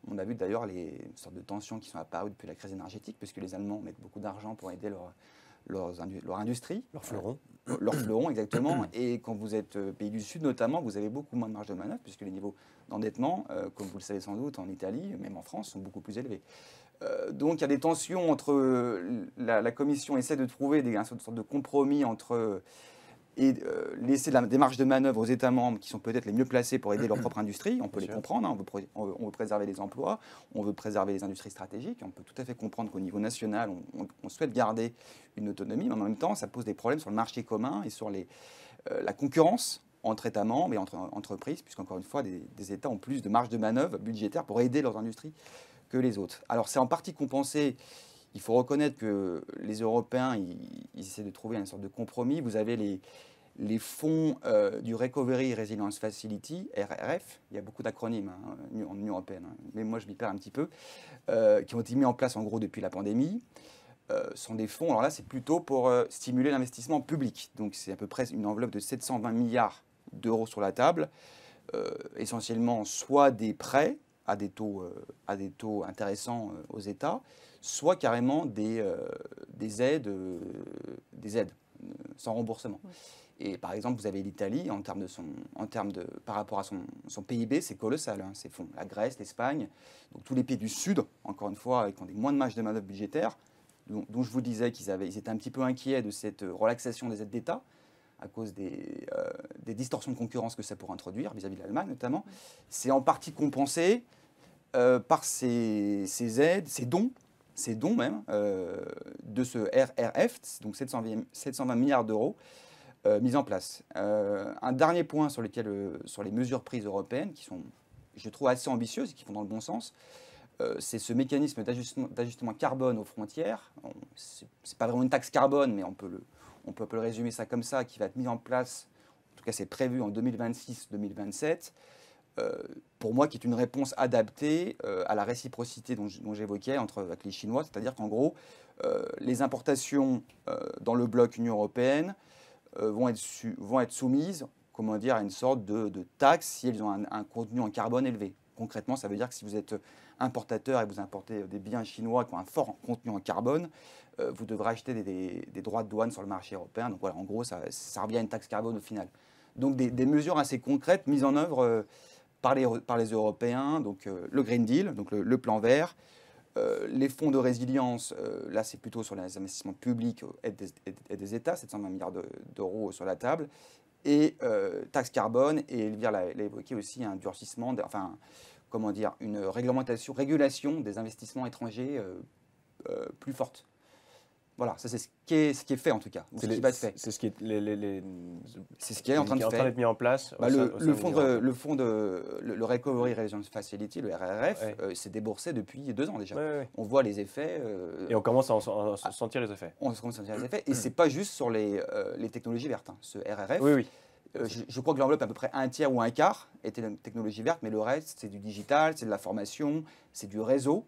On a vu d'ailleurs les sortes de tensions qui sont apparues depuis la crise énergétique, puisque les Allemands mettent beaucoup d'argent pour aider leur industrie. Leurs fleurons. Leurs fleurons, exactement. Et quand vous êtes pays du Sud notamment, vous avez beaucoup moins de marge de manœuvre, puisque les niveaux d'endettement, comme vous le savez sans doute, en Italie, même en France, sont beaucoup plus élevés. Donc il y a des tensions entre... La Commission essaie de trouver une sorte de compromis entre... laisser des marges de manœuvre aux États membres qui sont peut-être les mieux placés pour aider leur propre industrie. On peut les comprendre, hein, on veut préserver les emplois, on veut préserver les industries stratégiques. On peut tout à fait comprendre qu'au niveau national, on souhaite garder une autonomie, mais en même temps, ça pose des problèmes sur le marché commun et sur la concurrence entre États membres et entre entreprises, puisqu'encore une fois, des États ont plus de marge de manœuvre budgétaire pour aider leurs industries que les autres. Alors c'est en partie compensé. Il faut reconnaître que les Européens, ils essaient de trouver une sorte de compromis. Vous avez les fonds du Recovery Resilience Facility, RRF, il y a beaucoup d'acronymes en Union européenne, hein, mais moi je m'y perds un petit peu, qui ont été mis en place en gros depuis la pandémie. Sont des fonds, alors là c'est plutôt pour stimuler l'investissement public. Donc c'est à peu près une enveloppe de 720 milliards d'euros sur la table, essentiellement soit des prêts à des taux intéressants aux États, soit carrément des aides sans remboursement. Ouais. Et par exemple, vous avez l'Italie, par rapport à son PIB, c'est colossal, hein, ces fonds. La Grèce, l'Espagne, donc tous les pays du Sud, encore une fois, qui ont des moins de marge de manœuvre budgétaire, dont je vous disais qu'ils étaient un petit peu inquiets de cette relaxation des aides d'État, à cause des distorsions de concurrence que ça pourrait introduire, vis-à-vis de l'Allemagne notamment. C'est en partie compensé par ces aides, ces dons même, de ce RRF, donc 720 milliards d'euros, mis en place. Un dernier point sur les mesures prises européennes, qui sont, je trouve, assez ambitieuses et qui vont dans le bon sens, c'est ce mécanisme d'ajustement carbone aux frontières. Ce n'est pas vraiment une taxe carbone, mais on peut le résumer ça comme ça, qui va être mis en place, en tout cas c'est prévu en 2026-2027, pour moi qui est une réponse adaptée à la réciprocité dont j'évoquais avec les Chinois, c'est-à-dire qu'en gros, les importations dans le bloc Union européenne vont être soumises, comment dire, à une sorte de taxe si elles ont un contenu en carbone élevé. Concrètement, ça veut dire que si vous êtes importateur et vous importez des biens chinois qui ont un fort contenu en carbone, vous devrez acheter des droits de douane sur le marché européen. Donc voilà, en gros, ça revient à une taxe carbone au final. Donc des mesures assez concrètes mises en œuvre par les Européens, donc le Green Deal, donc le plan vert, les fonds de résilience, là c'est plutôt sur les investissements publics et des États, 720 milliards d'euros sur la table, et taxe carbone, et Elvire l'a évoqué aussi, un durcissement, une régulation des investissements étrangers plus forte. Voilà, ça c'est ce qui est fait en tout cas, ou ce qui va être fait. C'est ce qui est, c'est ce qui est en train d'être mis en place. Le Recovery Resilience Facility, le RRF, s'est déboursé depuis 2 ans déjà. On voit les effets. Et on commence à sentir les effets. On commence à sentir les effets. Et ce n'est pas juste sur les technologies vertes. Hein. Ce RRF, je crois que l'enveloppe, à peu près 1/3 ou 1/4 était de technologie verte, mais le reste, c'est du digital, c'est de la formation, c'est du réseau.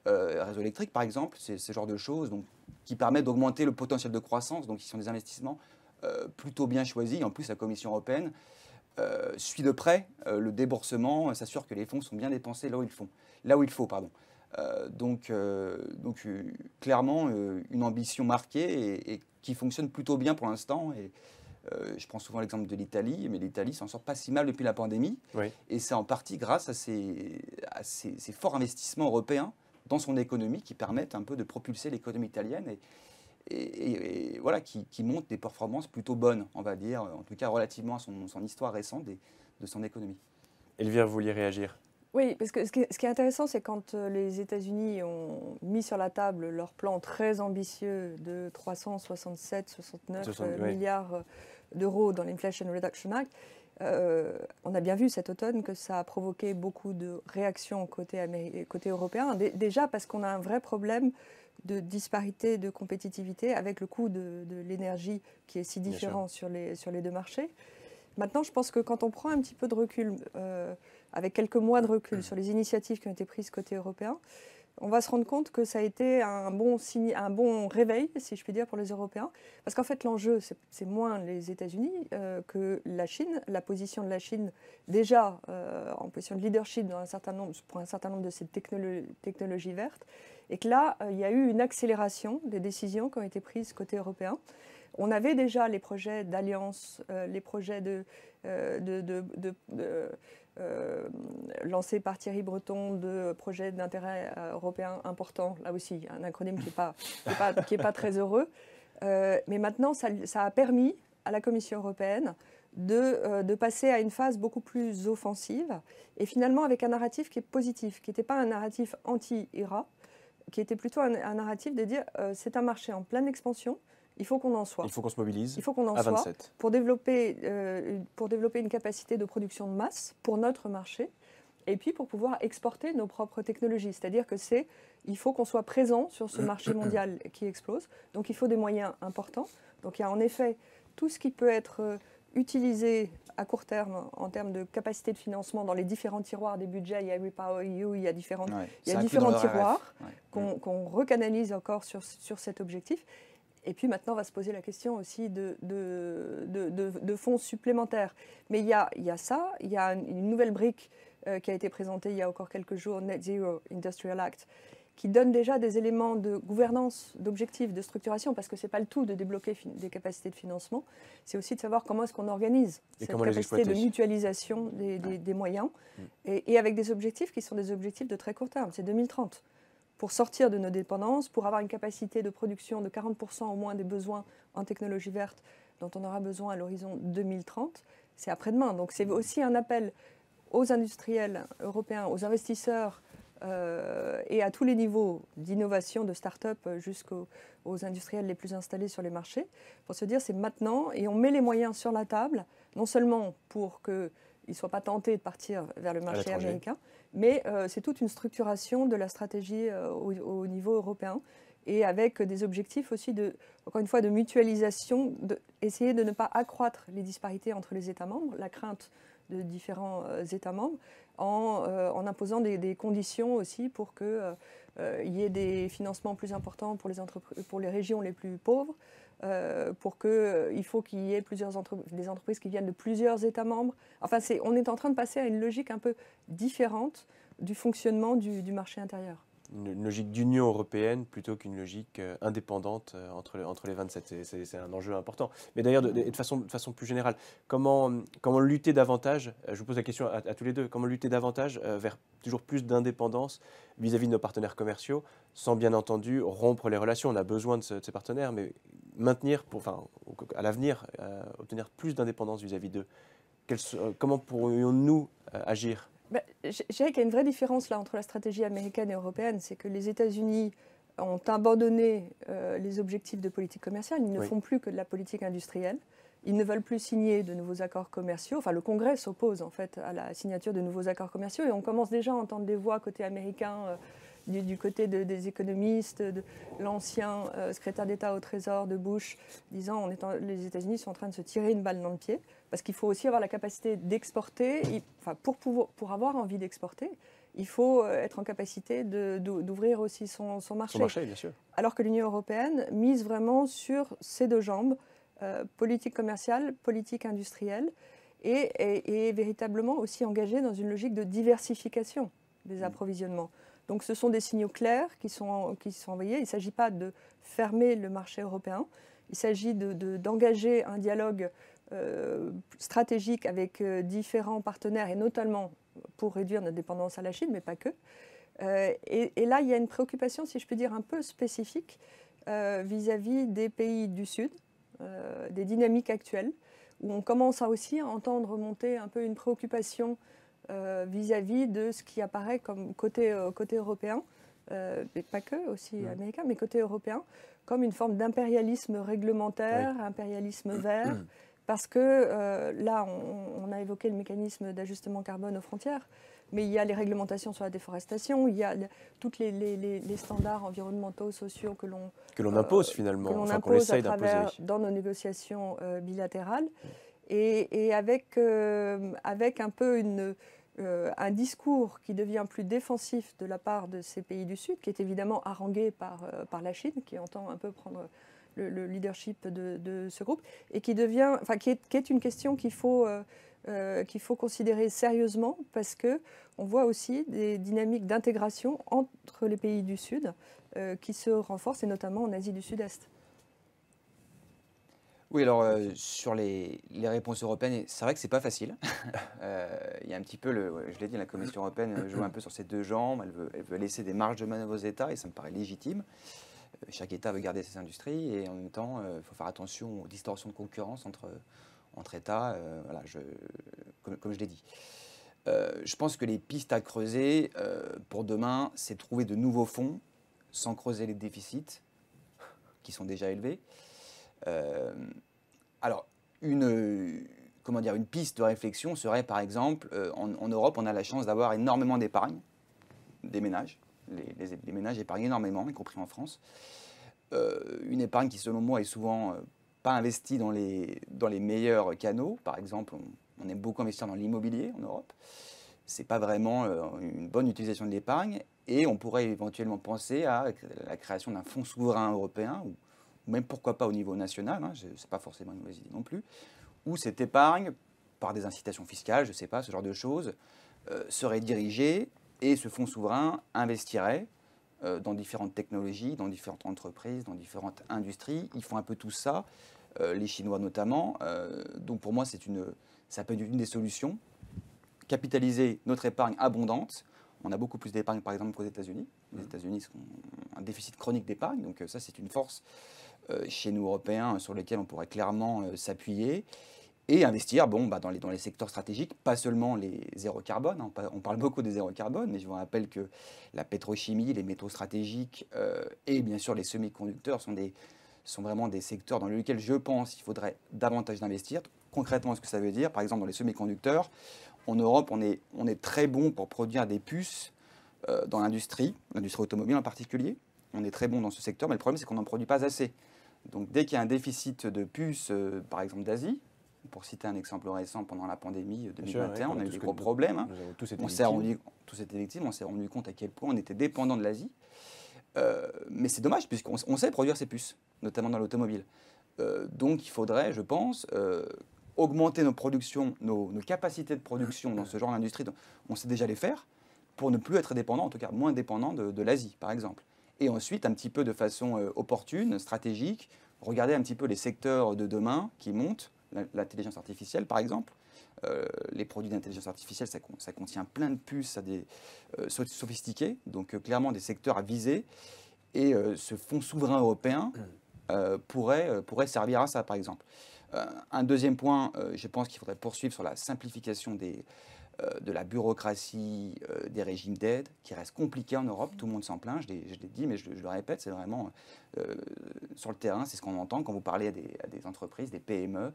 Réseau électrique, par exemple, c'est ce genre de choses donc, qui permettent d'augmenter le potentiel de croissance. Donc, ce sont des investissements plutôt bien choisis. En plus, la Commission européenne suit de près le déboursement, s'assure que les fonds sont bien dépensés là où il faut. Clairement, une ambition marquée et qui fonctionne plutôt bien pour l'instant. Et je prends souvent l'exemple de l'Italie, mais l'Italie s'en sort pas si mal depuis la pandémie. Et c'est en partie grâce à ces forts investissements européens dans son économie qui permettent un peu de propulser l'économie italienne et voilà, qui montre des performances plutôt bonnes, on va dire, en tout cas relativement à son histoire récente de son économie. Elvire, vous vouliez réagir? Oui, parce que ce qui est intéressant, c'est quand les États-Unis ont mis sur la table leur plan très ambitieux de 367-69 milliards d'euros dans l'Inflation Reduction Act. On a bien vu cet automne que ça a provoqué beaucoup de réactions côté européen. Déjà parce qu'on a un vrai problème de disparité de compétitivité avec le coût de l'énergie qui est si différent sur les deux marchés. Maintenant, je pense que quand on prend un petit peu de recul, avec quelques mois de recul sur les initiatives qui ont été prises côté européen, on va se rendre compte que ça a été un bon réveil, si je puis dire, pour les Européens. Parce qu'en fait, l'enjeu, c'est moins les États-Unis que la Chine. La position de la Chine, déjà en position de leadership pour un certain nombre de ces technologies vertes. Et que là, il y a eu une accélération des décisions qui ont été prises côté européen. On avait déjà les projets d'alliance, les projets lancé par Thierry Breton de projets d'intérêt européen importants, là aussi, un acronyme qui est pas très heureux. Mais maintenant, ça a permis à la Commission européenne de passer à une phase beaucoup plus offensive et finalement avec un narratif qui est positif, qui n'était pas un narratif anti-IRA, qui était plutôt un narratif de dire c'est un marché en pleine expansion. Il faut qu'on en soit. Il faut qu'on se mobilise. Il faut qu'on en soit pour développer une capacité de production de masse pour notre marché et puis pour pouvoir exporter nos propres technologies. C'est-à-dire il faut qu'on soit présent sur ce marché mondial qui explose. Donc il faut des moyens importants. Donc il y a en effet tout ce qui peut être utilisé à court terme en termes de capacité de financement dans les différents tiroirs des budgets. Il y a REPowerEU, il y a différents tiroirs qu'on recanalise encore sur cet objectif. Et puis maintenant, on va se poser la question aussi de fonds supplémentaires. Mais il y a ça, il y a une nouvelle brique qui a été présentée il y a encore quelques jours, Net Zero Industrial Act, qui donne déjà des éléments de gouvernance, d'objectifs, de structuration, parce que ce n'est pas le tout de débloquer des capacités de financement, c'est aussi de savoir comment est-ce qu'on organise cette capacité de mutualisation des moyens, et avec des objectifs qui sont des objectifs de très court terme, c'est 2030. Pour sortir de nos dépendances, pour avoir une capacité de production de 40% au moins des besoins en technologie verte dont on aura besoin à l'horizon 2030, c'est après-demain. Donc c'est aussi un appel aux industriels européens, aux investisseurs et à tous les niveaux d'innovation, de start-up jusqu'aux industriels les plus installés sur les marchés, pour se dire c'est maintenant et on met les moyens sur la table, non seulement pour qu'ils ne soient pas tentés de partir vers le marché américain, mais c'est toute une structuration de la stratégie au niveau européen et avec des objectifs aussi, encore une fois, de mutualisation, essayer de ne pas accroître les disparités entre les États membres, la crainte de différents États membres, en imposant des conditions aussi pour qu'il y ait des financements plus importants pour les régions les plus pauvres, il faut qu'il y ait des entreprises qui viennent de plusieurs États membres. Enfin, on est en train de passer à une logique un peu différente du fonctionnement du marché intérieur. Une logique d'Union européenne plutôt qu'une logique indépendante entre les 27. C'est un enjeu important. Mais d'ailleurs, de façon plus générale, comment lutter davantage, je vous pose la question à tous les deux, comment lutter davantage vers toujours plus d'indépendance vis-à-vis de nos partenaires commerciaux, sans bien entendu rompre les relations. On a besoin de ces partenaires, mais maintenir, à l'avenir, obtenir plus d'indépendance vis-à-vis d'eux. Comment pourrions-nous agir ? Je dirais qu'il y a une vraie différence là entre la stratégie américaine et européenne, c'est que les États-Unis ont abandonné les objectifs de politique commerciale. Ils ne Oui. font plus que de la politique industrielle. Ils ne veulent plus signer de nouveaux accords commerciaux. Enfin, le Congrès s'oppose en fait à la signature de nouveaux accords commerciaux. Et on commence déjà à entendre des voix côté américain, du côté des économistes, de l'ancien secrétaire d'État au Trésor de Bush, disant les États-Unis sont en train de se tirer une balle dans le pied. Parce qu'il faut aussi avoir la capacité d'exporter. Enfin, pour avoir envie d'exporter, il faut être en capacité d'ouvrir aussi son marché. Son marché, bien sûr. Alors que l'Union européenne mise vraiment sur ces deux jambes, politique commerciale, politique industrielle, et véritablement aussi engagée dans une logique de diversification des approvisionnements. Donc ce sont des signaux clairs qui sont envoyés. Il ne s'agit pas de fermer le marché européen, il s'agit d'engager un dialogue stratégique avec différents partenaires, et notamment pour réduire notre dépendance à la Chine, mais pas que. Et là, il y a une préoccupation, si je peux dire, un peu spécifique vis-à-vis des pays du Sud, des dynamiques actuelles, où on commence aussi à entendre remonter un peu une préoccupation vis-à-vis de ce qui apparaît comme côté européen, mais pas que, aussi américain, mais côté européen, comme une forme d'impérialisme réglementaire, impérialisme vert, parce que là, on a évoqué le mécanisme d'ajustement carbone aux frontières, mais il y a les réglementations sur la déforestation, il y a tous les standards environnementaux, sociaux que l'on impose finalement, que l'on enfin, qu'on impose essaye à travers d'imposer. dans nos négociations bilatérales, et avec un peu un discours qui devient plus défensif de la part de ces pays du Sud, qui est évidemment harangué par la Chine, qui entend un peu prendre le leadership de ce groupe, et qui est une question qu'il faut considérer sérieusement, parce qu'on voit aussi des dynamiques d'intégration entre les pays du Sud qui se renforcent, et notamment en Asie du Sud-Est. Oui, alors sur les réponses européennes, c'est vrai que c'est pas facile. Il y a un petit peu, je l'ai dit, la Commission européenne joue un peu sur ses deux jambes, elle veut laisser des marges de manœuvre aux États, et ça me paraît légitime. Chaque État veut garder ses industries, et en même temps, il faut faire attention aux distorsions de concurrence entre États, voilà, comme je l'ai dit. Je pense que les pistes à creuser pour demain, c'est trouver de nouveaux fonds sans creuser les déficits qui sont déjà élevés. Alors, une piste de réflexion serait par exemple, en Europe, on a la chance d'avoir énormément d'épargne des ménages. Les ménages épargnent énormément, y compris en France. Une épargne qui, selon moi, est souvent pas investie dans les meilleurs canaux. Par exemple, on aime beaucoup investir dans l'immobilier en Europe. Ce n'est pas vraiment une bonne utilisation de l'épargne. Et on pourrait éventuellement penser à la création d'un fonds souverain européen, ou même pourquoi pas au niveau national, hein, ce n'est pas forcément une mauvaise idée non plus, où cette épargne, par des incitations fiscales, je ne sais pas, ce genre de choses, serait dirigée, et ce fonds souverain investirait dans différentes technologies, dans différentes entreprises, dans différentes industries. Ils font un peu tout ça, les Chinois notamment. Donc pour moi, ça peut être une des solutions. Capitaliser notre épargne abondante. On a beaucoup plus d'épargne, par exemple, qu'aux États-Unis. Les États-Unis ont un déficit chronique d'épargne, donc ça, c'est une force chez nous, Européens, sur lesquels on pourrait clairement s'appuyer. Et investir dans les secteurs stratégiques, pas seulement les zéro carbone. Hein, on parle beaucoup des zéro carbone, mais je vous rappelle que la pétrochimie, les métaux stratégiques et bien sûr les semi-conducteurs sont vraiment des secteurs dans lesquels je pense qu'il faudrait davantage d'investir. Concrètement, ce que ça veut dire, par exemple dans les semi-conducteurs, en Europe, on est très bon pour produire des puces dans l'industrie automobile en particulier. On est très bon dans ce secteur, mais le problème c'est qu'on n'en produit pas assez. Donc dès qu'il y a un déficit de puces, par exemple d'Asie, pour citer un exemple récent, pendant la pandémie 2021, on a eu des gros problèmes. Hein. On s'est rendu compte à quel point on était dépendant de l'Asie. Mais c'est dommage, puisqu'on sait produire ces puces, notamment dans l'automobile. Donc il faudrait, je pense, augmenter nos productions, nos capacités de production dans ce genre d'industrie. On sait déjà les faire, pour ne plus être dépendant, en tout cas moins dépendant de l'Asie, par exemple. Et ensuite, un petit peu de façon opportune, stratégique, regarder un petit peu les secteurs de demain qui montent. L'intelligence artificielle, par exemple. Les produits d'intelligence artificielle, ça contient plein de puces sophistiquées, donc clairement des secteurs à viser. Et ce fonds souverain européen pourrait servir à ça, par exemple. Un deuxième point, je pense qu'il faudrait poursuivre sur la simplification de la bureaucratie, des régimes d'aide qui restent compliqués en Europe. Tout le monde s'en plaint, je l'ai dit, mais je le répète, c'est vraiment sur le terrain, c'est ce qu'on entend quand vous parlez à des entreprises, des PME.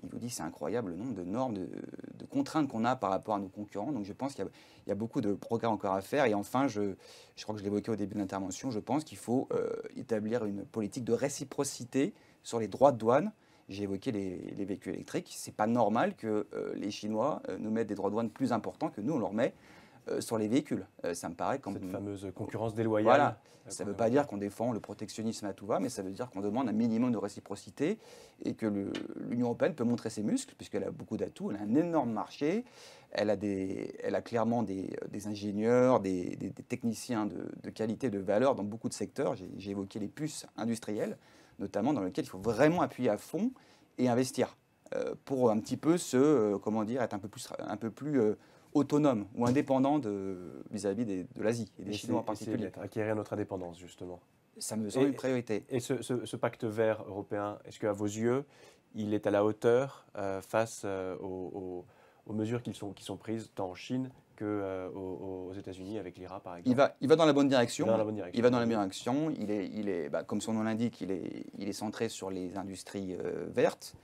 Ils vous disent c'est incroyable le nombre de normes, de contraintes qu'on a par rapport à nos concurrents. Donc je pense qu'il y a beaucoup de progrès encore à faire. Et enfin, je crois que je l'évoquais au début de l'intervention, je pense qu'il faut établir une politique de réciprocité sur les droits de douane. J'ai évoqué les véhicules électriques. Ce n'est pas normal que les Chinois nous mettent des droits de douane plus importants que nous, on leur met sur les véhicules. Ça me paraît comme... Cette fameuse concurrence déloyale. Voilà. Ça ne veut pas dire qu'on défend le protectionnisme à tout va, mais ça veut dire qu'on demande un minimum de réciprocité et que l'Union européenne peut montrer ses muscles, puisqu'elle a beaucoup d'atouts, elle a un énorme marché, elle a clairement des ingénieurs, des techniciens de qualité, de valeur dans beaucoup de secteurs. J'ai évoqué les puces industrielles, notamment dans lesquelles il faut vraiment appuyer à fond et investir pour un petit peu être un peu plus autonome ou indépendant vis-à-vis de l'Asie et des Chinois en particulier. Acquérir notre indépendance, justement. Ça me semble une priorité. Et ce pacte vert européen, est-ce qu'à vos yeux, il est à la hauteur face aux mesures qui sont prises tant en Chine qu'aux États-Unis avec l'IRA, par exemple? Il va dans la bonne direction. Il va dans la bonne direction. Il va dans la bonne direction. Il est comme son nom l'indique, il est centré sur les industries vertes,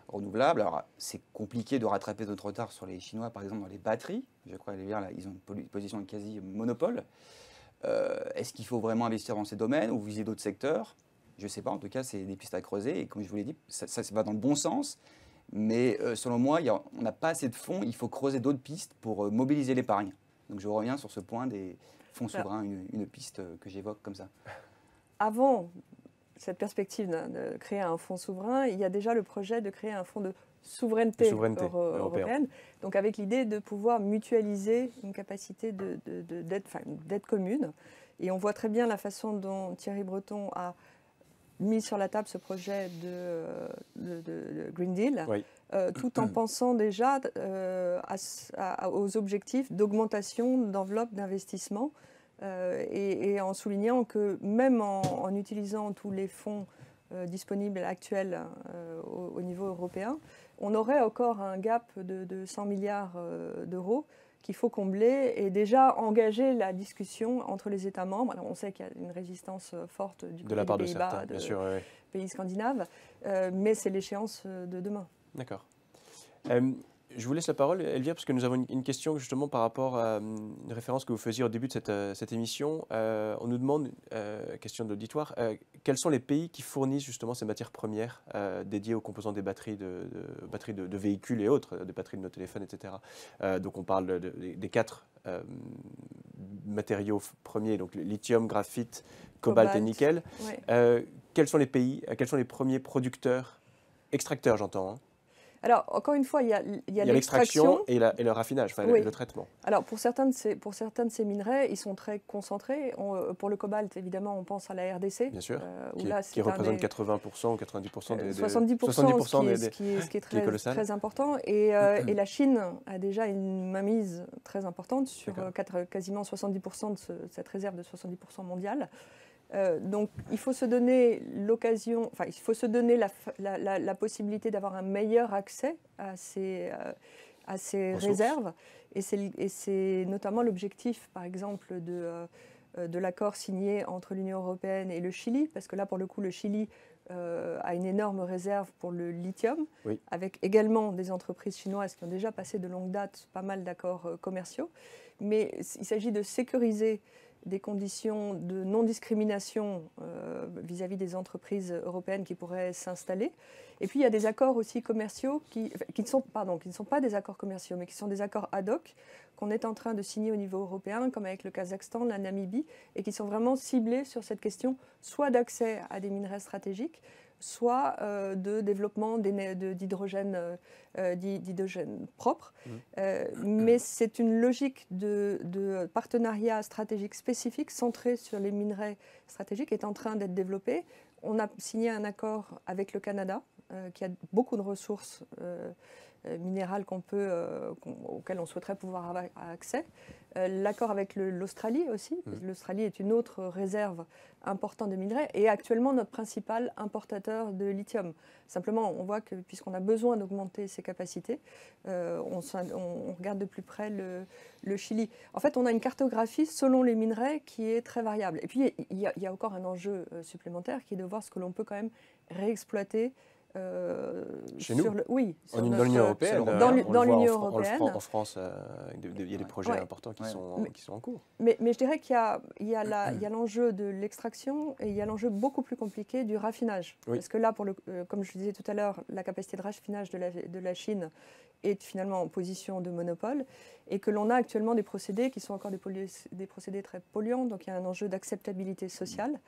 renouvelables. Alors, c'est compliqué de rattraper notre retard sur les Chinois, par exemple, dans les batteries. Je crois que les Verts, là, ils ont une position de quasi-monopole. Est-ce qu'il faut vraiment investir dans ces domaines ou viser d'autres secteurs? Je ne sais pas. En tout cas, c'est des pistes à creuser. Et comme je vous l'ai dit, ça va dans le bon sens. Mais selon moi, on n'a pas assez de fonds. Il faut creuser d'autres pistes pour mobiliser l'épargne. Donc, je reviens sur ce point des fonds souverains, une piste que j'évoque comme ça. Avant cette perspective de créer un fonds souverain, il y a déjà le projet de créer un fonds de souveraineté européenne, donc avec l'idée de pouvoir mutualiser une capacité d'aide commune. Et on voit très bien la façon dont Thierry Breton a mis sur la table ce projet de Green Deal, oui. Tout en pensant déjà aux objectifs d'augmentation d'enveloppe d'investissement. Et en soulignant que même en utilisant tous les fonds disponibles actuels au niveau européen, on aurait encore un gap de 100 milliards d'euros qu'il faut combler et déjà engager la discussion entre les États membres. Alors on sait qu'il y a une résistance forte du côté des Pays-Bas, des pays scandinaves, mais c'est l'échéance de demain. D'accord. Je vous laisse la parole, Elvire, parce que nous avons une question justement par rapport à une référence que vous faisiez au début de cette émission. On nous demande, question de l'auditoire, quels sont les pays qui fournissent justement ces matières premières dédiées aux composants des batteries de véhicules et autres, des batteries de nos téléphones, etc. Donc on parle des 4 matériaux premiers, donc lithium, graphite, cobalt et nickel. Ouais. Quels sont les pays, quels sont les premiers producteurs, extracteurs j'entends, hein? Alors, encore une fois, il y a l'extraction et le raffinage, enfin, oui. le traitement. Alors, pour certains de ces minerais, ils sont très concentrés. Pour le cobalt, évidemment, on pense à la RDC. Bien sûr, qui représente 80% ou 90% des 70%, ce qui est très important. Et la Chine a déjà une mainmise très importante sur quasiment 70% de cette réserve de 70% mondiale. Donc, il faut se donner l'occasion, il faut se donner la possibilité d'avoir un meilleur accès à ces réserves. Et c'est notamment l'objectif, par exemple, de l'accord signé entre l'Union européenne et le Chili, parce que là, pour le coup, le Chili a une énorme réserve pour le lithium, oui. Avec également des entreprises chinoises qui ont déjà passé de longue date pas mal d'accords commerciaux. Mais il s'agit de sécuriser des conditions de non-discrimination vis-à-vis des entreprises européennes qui pourraient s'installer. Et puis, il y a des accords aussi commerciaux qui ne sont pas des accords commerciaux, mais qui sont des accords ad hoc qu'on est en train de signer au niveau européen, comme avec le Kazakhstan, la Namibie, et qui sont vraiment ciblés sur cette question soit d'accès à des minerais stratégiques, soit de développement d'hydrogène propre. Mais c'est une logique de partenariat stratégique spécifique centré sur les minerais stratégiques qui est en train d'être développée. On a signé un accord avec le Canada qui a beaucoup de ressources minérales auxquelles on souhaiterait pouvoir avoir accès. L'accord avec l'Australie aussi. L'Australie est une autre réserve importante de minerais et actuellement notre principal importateur de lithium. Simplement, on voit que puisqu'on a besoin d'augmenter ses capacités, on regarde de plus près le Chili. En fait, on a une cartographie selon les minerais qui est très variable. Et puis, il y a encore un enjeu supplémentaire qui est de voir ce que l'on peut quand même réexploiter. Chez nous, oui, dans l'Union européenne, dans l'Union européenne. En France, il y a des projets importants qui sont en cours. Mais je dirais qu'il y a l'enjeu de l'extraction et il y a l'enjeu beaucoup plus compliqué du raffinage. Oui. Parce que là, comme je le disais tout à l'heure, la capacité de raffinage de la Chine est finalement en position de monopole et que l'on a actuellement des procédés qui sont encore des procédés très polluants. Donc il y a un enjeu d'acceptabilité sociale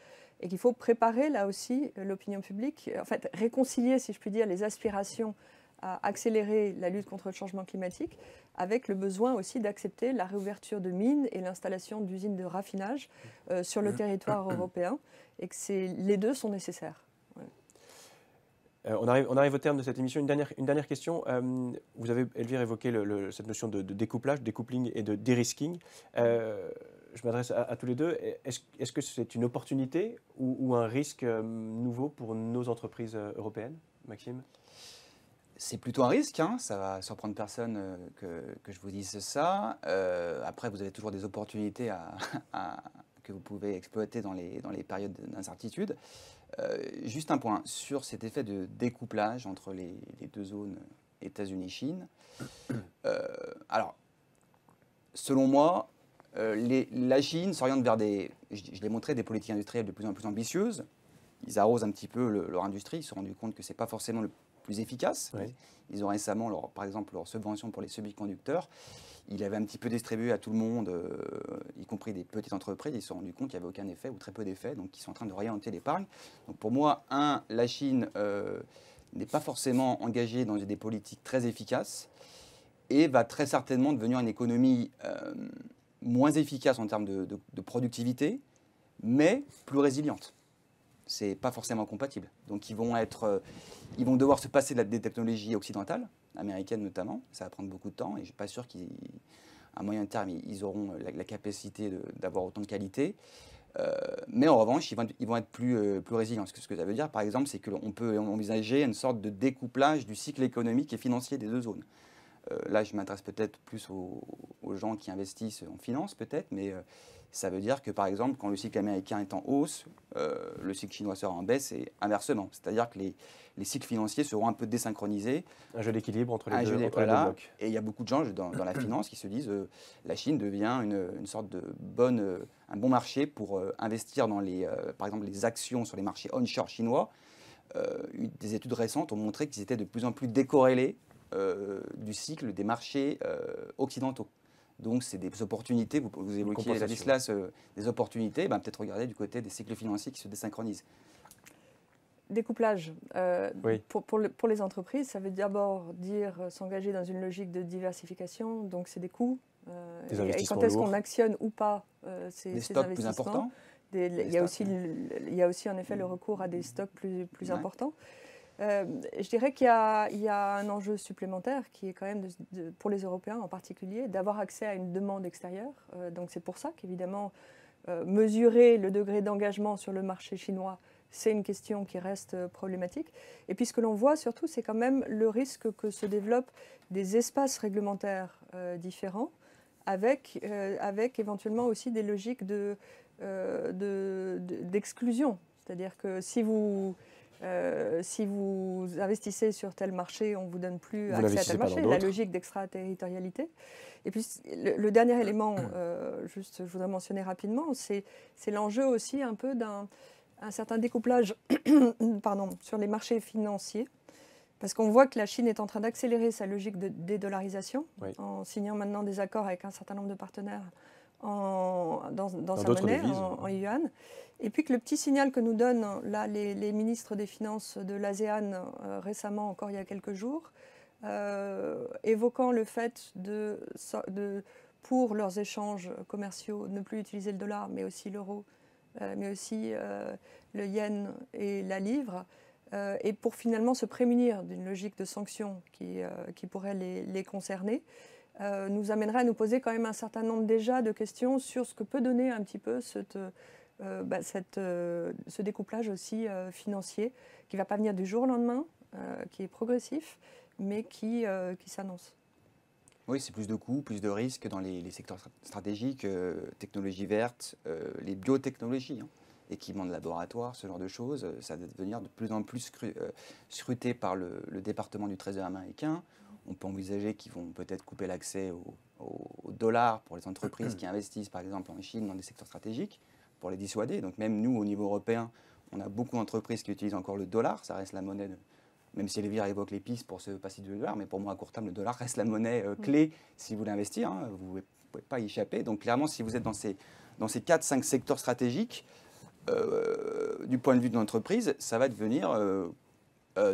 et qu'il faut préparer là aussi l'opinion publique, en fait réconcilier, si je puis dire, les aspirations à accélérer la lutte contre le changement climatique avec le besoin aussi d'accepter la réouverture de mines et l'installation d'usines de raffinage sur le territoire européen et que les deux sont nécessaires. On arrive au terme de cette émission. Une dernière question. Vous avez, Elvire, évoqué cette notion de découplage, découpling et de de-risking. Je m'adresse à tous les deux. Est-ce que c'est une opportunité ou un risque nouveau pour nos entreprises européennes, Maxime ? C'est plutôt un risque, hein. Ça va surprendre personne que je vous dise ça. Après, vous avez toujours des opportunités que vous pouvez exploiter dans les périodes d'incertitude. Juste un point sur cet effet de découplage entre les deux zones États-Unis-Chine. Alors, selon moi, la Chine s'oriente vers je l'ai montré, des politiques industrielles de plus en plus ambitieuses. Ils arrosent un petit peu leur industrie. Ils se sont rendus compte que ce n'est pas forcément le plus efficace. Oui. Ils ont récemment, par exemple, leur subvention pour les semi-conducteurs. Ils avaient un petit peu distribué à tout le monde, y compris des petites entreprises. Ils se sont rendus compte qu'il n'y avait aucun effet ou très peu d'effet. Donc, ils sont en train de réorienter l'épargne. Donc, pour moi, la Chine n'est pas forcément engagée dans des politiques très efficaces et va très certainement devenir une économie moins efficace en termes de productivité, mais plus résiliente. Ce n'est pas forcément compatible. Donc, ils vont devoir se passer des technologies occidentales, américaines notamment. Ça va prendre beaucoup de temps et je ne suis pas sûr qu'à moyen terme, ils auront la capacité d'avoir autant de qualité. Mais en revanche, ils vont être plus résilients. Ce que ça veut dire, par exemple, c'est qu'on peut envisager une sorte de découplage du cycle économique et financier des deux zones. Là, je m'adresse peut-être plus aux gens qui investissent en finance, peut-être, mais ça veut dire que, par exemple, quand le cycle américain est en hausse, le cycle chinois sera en baisse et inversement. C'est-à-dire que les cycles financiers seront un peu désynchronisés. Un jeu d'équilibre entre les deux blocs. Et il y a beaucoup de gens dans la finance qui se disent la Chine devient une sorte de un bon marché pour investir dans par exemple, les actions sur les marchés onshore chinois. Des études récentes ont montré qu'ils étaient de plus en plus décorrélés du cycle des marchés occidentaux. Donc, c'est des opportunités, vous évoquiez Ladislas, des opportunités, peut-être regarder du côté des cycles financiers qui se désynchronisent. Découplage. Oui. Pour les entreprises, ça veut d'abord dire s'engager dans une logique de diversification, donc c'est des coûts. Et quand est-ce qu'on actionne ou pas ces stocks investissements plus importants. Il y a aussi en effet le recours à des stocks plus importants. Je dirais qu'il y a un enjeu supplémentaire qui est quand même, pour les Européens en particulier, d'avoir accès à une demande extérieure. Donc c'est pour ça qu'évidemment, mesurer le degré d'engagement sur le marché chinois, c'est une question qui reste problématique. Et puis ce que l'on voit surtout, c'est quand même le risque que se développent des espaces réglementaires différents, avec éventuellement aussi des logiques d'exclusion. C'est-à-dire que si vous investissez sur tel marché, on ne vous donne plus accès à tel marché, la logique d'extraterritorialité. Et puis le dernier élément, je voudrais mentionner rapidement, c'est l'enjeu aussi un peu d'un certain découplage sur les marchés financiers, parce qu'on voit que la Chine est en train d'accélérer sa logique de dédollarisation, oui, en signant maintenant des accords avec un certain nombre de partenaires dans sa monnaie, en yuan. Et puis que le petit signal que nous donnent là, les ministres des Finances de l'ASEAN récemment, encore il y a quelques jours, évoquant le fait pour leurs échanges commerciaux, ne plus utiliser le dollar, mais aussi l'euro, mais aussi le yen et la livre, et pour finalement se prémunir d'une logique de sanctions qui pourrait les concerner, nous amènerait à nous poser quand même un certain nombre déjà de questions sur ce que peut donner un petit peu ce découplage aussi financier qui ne va pas venir du jour au lendemain, qui est progressif, mais qui s'annonce. Oui, c'est plus de coûts, plus de risques dans les secteurs stratégiques, technologies vertes, les biotechnologies, hein, équipements de laboratoire, ce genre de choses. Ça va devenir de plus en plus scruté par le département du Trésor américain. On peut envisager qu'ils vont peut-être couper l'accès au dollar pour les entreprises qui investissent, par exemple, en Chine dans des secteurs stratégiques, pour les dissuader. Donc même nous, au niveau européen, on a beaucoup d'entreprises qui utilisent encore le dollar. Ça reste la monnaie même si Elvire évoque les pistes pour se passer du dollar, mais pour moi, à court terme, le dollar reste la monnaie clé si vous voulez investir. Hein, vous ne pouvez pas y échapper. Donc, clairement, si vous êtes dans ces 4-5 secteurs stratégiques, du point de vue de l'entreprise, ça va devenir,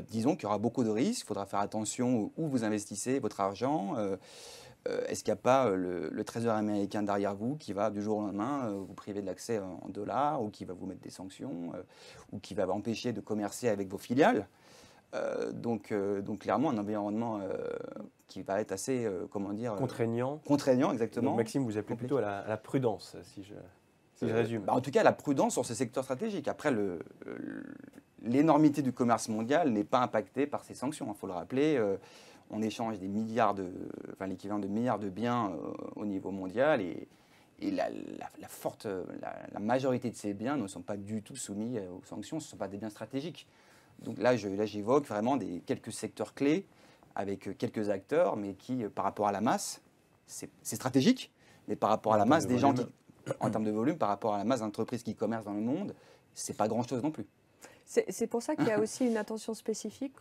disons qu'il y aura beaucoup de risques. Il faudra faire attention où vous investissez votre argent. Est-ce qu'il n'y a pas le Trésor américain derrière vous qui va, du jour au lendemain, vous priver de l'accès en dollars, ou qui va vous mettre des sanctions, ou qui va empêcher de commercer avec vos filiales? Donc clairement un environnement qui va être assez, contraignant. Contraignant, exactement. Donc, Maxime, vous appelez plutôt à la prudence, si je résume. En tout cas, la prudence sur ces secteurs stratégiques. Après, l'énormité du commerce mondial n'est pas impactée par ces sanctions. Il faut le rappeler, on échange des milliards l'équivalent de milliards de biens au niveau mondial, et la majorité de ces biens ne sont pas du tout soumis aux sanctions. Ce ne sont pas des biens stratégiques. Donc là, j'évoque vraiment quelques secteurs clés avec quelques acteurs, mais qui, par rapport à la masse, c'est stratégique, mais par rapport à la masse des gens en termes de volume, par rapport à la masse d'entreprises qui commercent dans le monde, c'est pas grand-chose non plus. C'est pour ça qu'il y a aussi une attention spécifique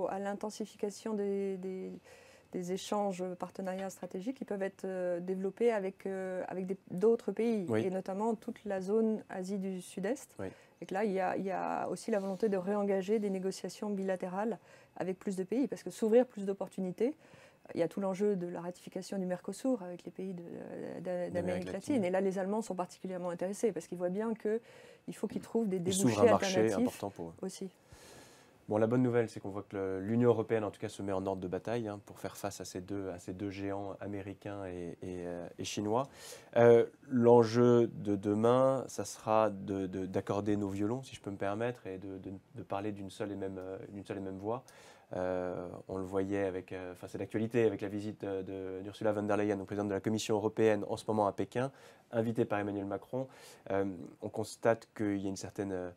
à l'intensification des échanges partenariats stratégiques qui peuvent être développés avec d'autres pays, oui. et notamment toute la zone Asie du Sud-Est. Oui. Et que là, il y a aussi la volonté de réengager des négociations bilatérales avec plus de pays, parce que s'ouvrir plus d'opportunités, il y a tout l'enjeu de la ratification du Mercosur avec les pays d'Amérique latine. Et là, les Allemands sont particulièrement intéressés, parce qu'ils voient bien qu'il faut qu'ils trouvent des débouchés alternatifs important pour eux. Aussi. Bon, la bonne nouvelle, c'est qu'on voit que l'Union européenne, en tout cas, se met en ordre de bataille pour faire face à ces deux géants américains et chinois. L'enjeu de demain, ça sera d'accorder nos violons, si je peux me permettre, et de parler d'une seule et même voix. On le voyait c'est l'actualité avec la visite d'Ursula von der Leyen, présidente de la Commission européenne, en ce moment à Pékin, invitée par Emmanuel Macron. On constate qu'il y a une certaine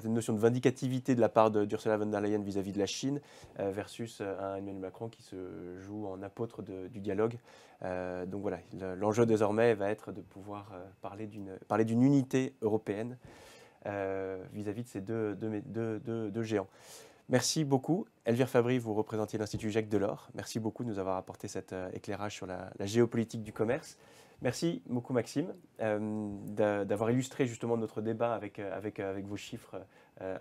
notion de vindicativité de la part d'Ursula von der Leyen vis-à-vis de la Chine versus un Emmanuel Macron qui se joue en apôtre du dialogue. Donc voilà, l'enjeu désormais va être de pouvoir parler d'une unité européenne vis-à-vis de ces deux géants. Merci beaucoup. Elvire Fabry, vous représentez l'Institut Jacques Delors. Merci beaucoup de nous avoir apporté cet éclairage sur la géopolitique du commerce. Merci beaucoup Maxime d'avoir illustré justement notre débat avec vos chiffres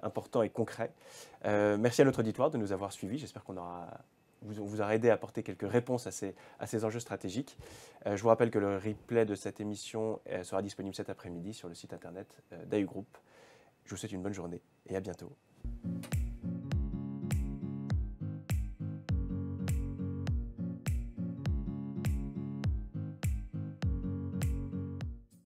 importants et concrets. Merci à notre auditoire de nous avoir suivis. J'espère qu'on vous aura aidé à apporter quelques réponses à ces enjeux stratégiques. Je vous rappelle que le replay de cette émission sera disponible cet après-midi sur le site internet d'AU Group. Je vous souhaite une bonne journée et à bientôt.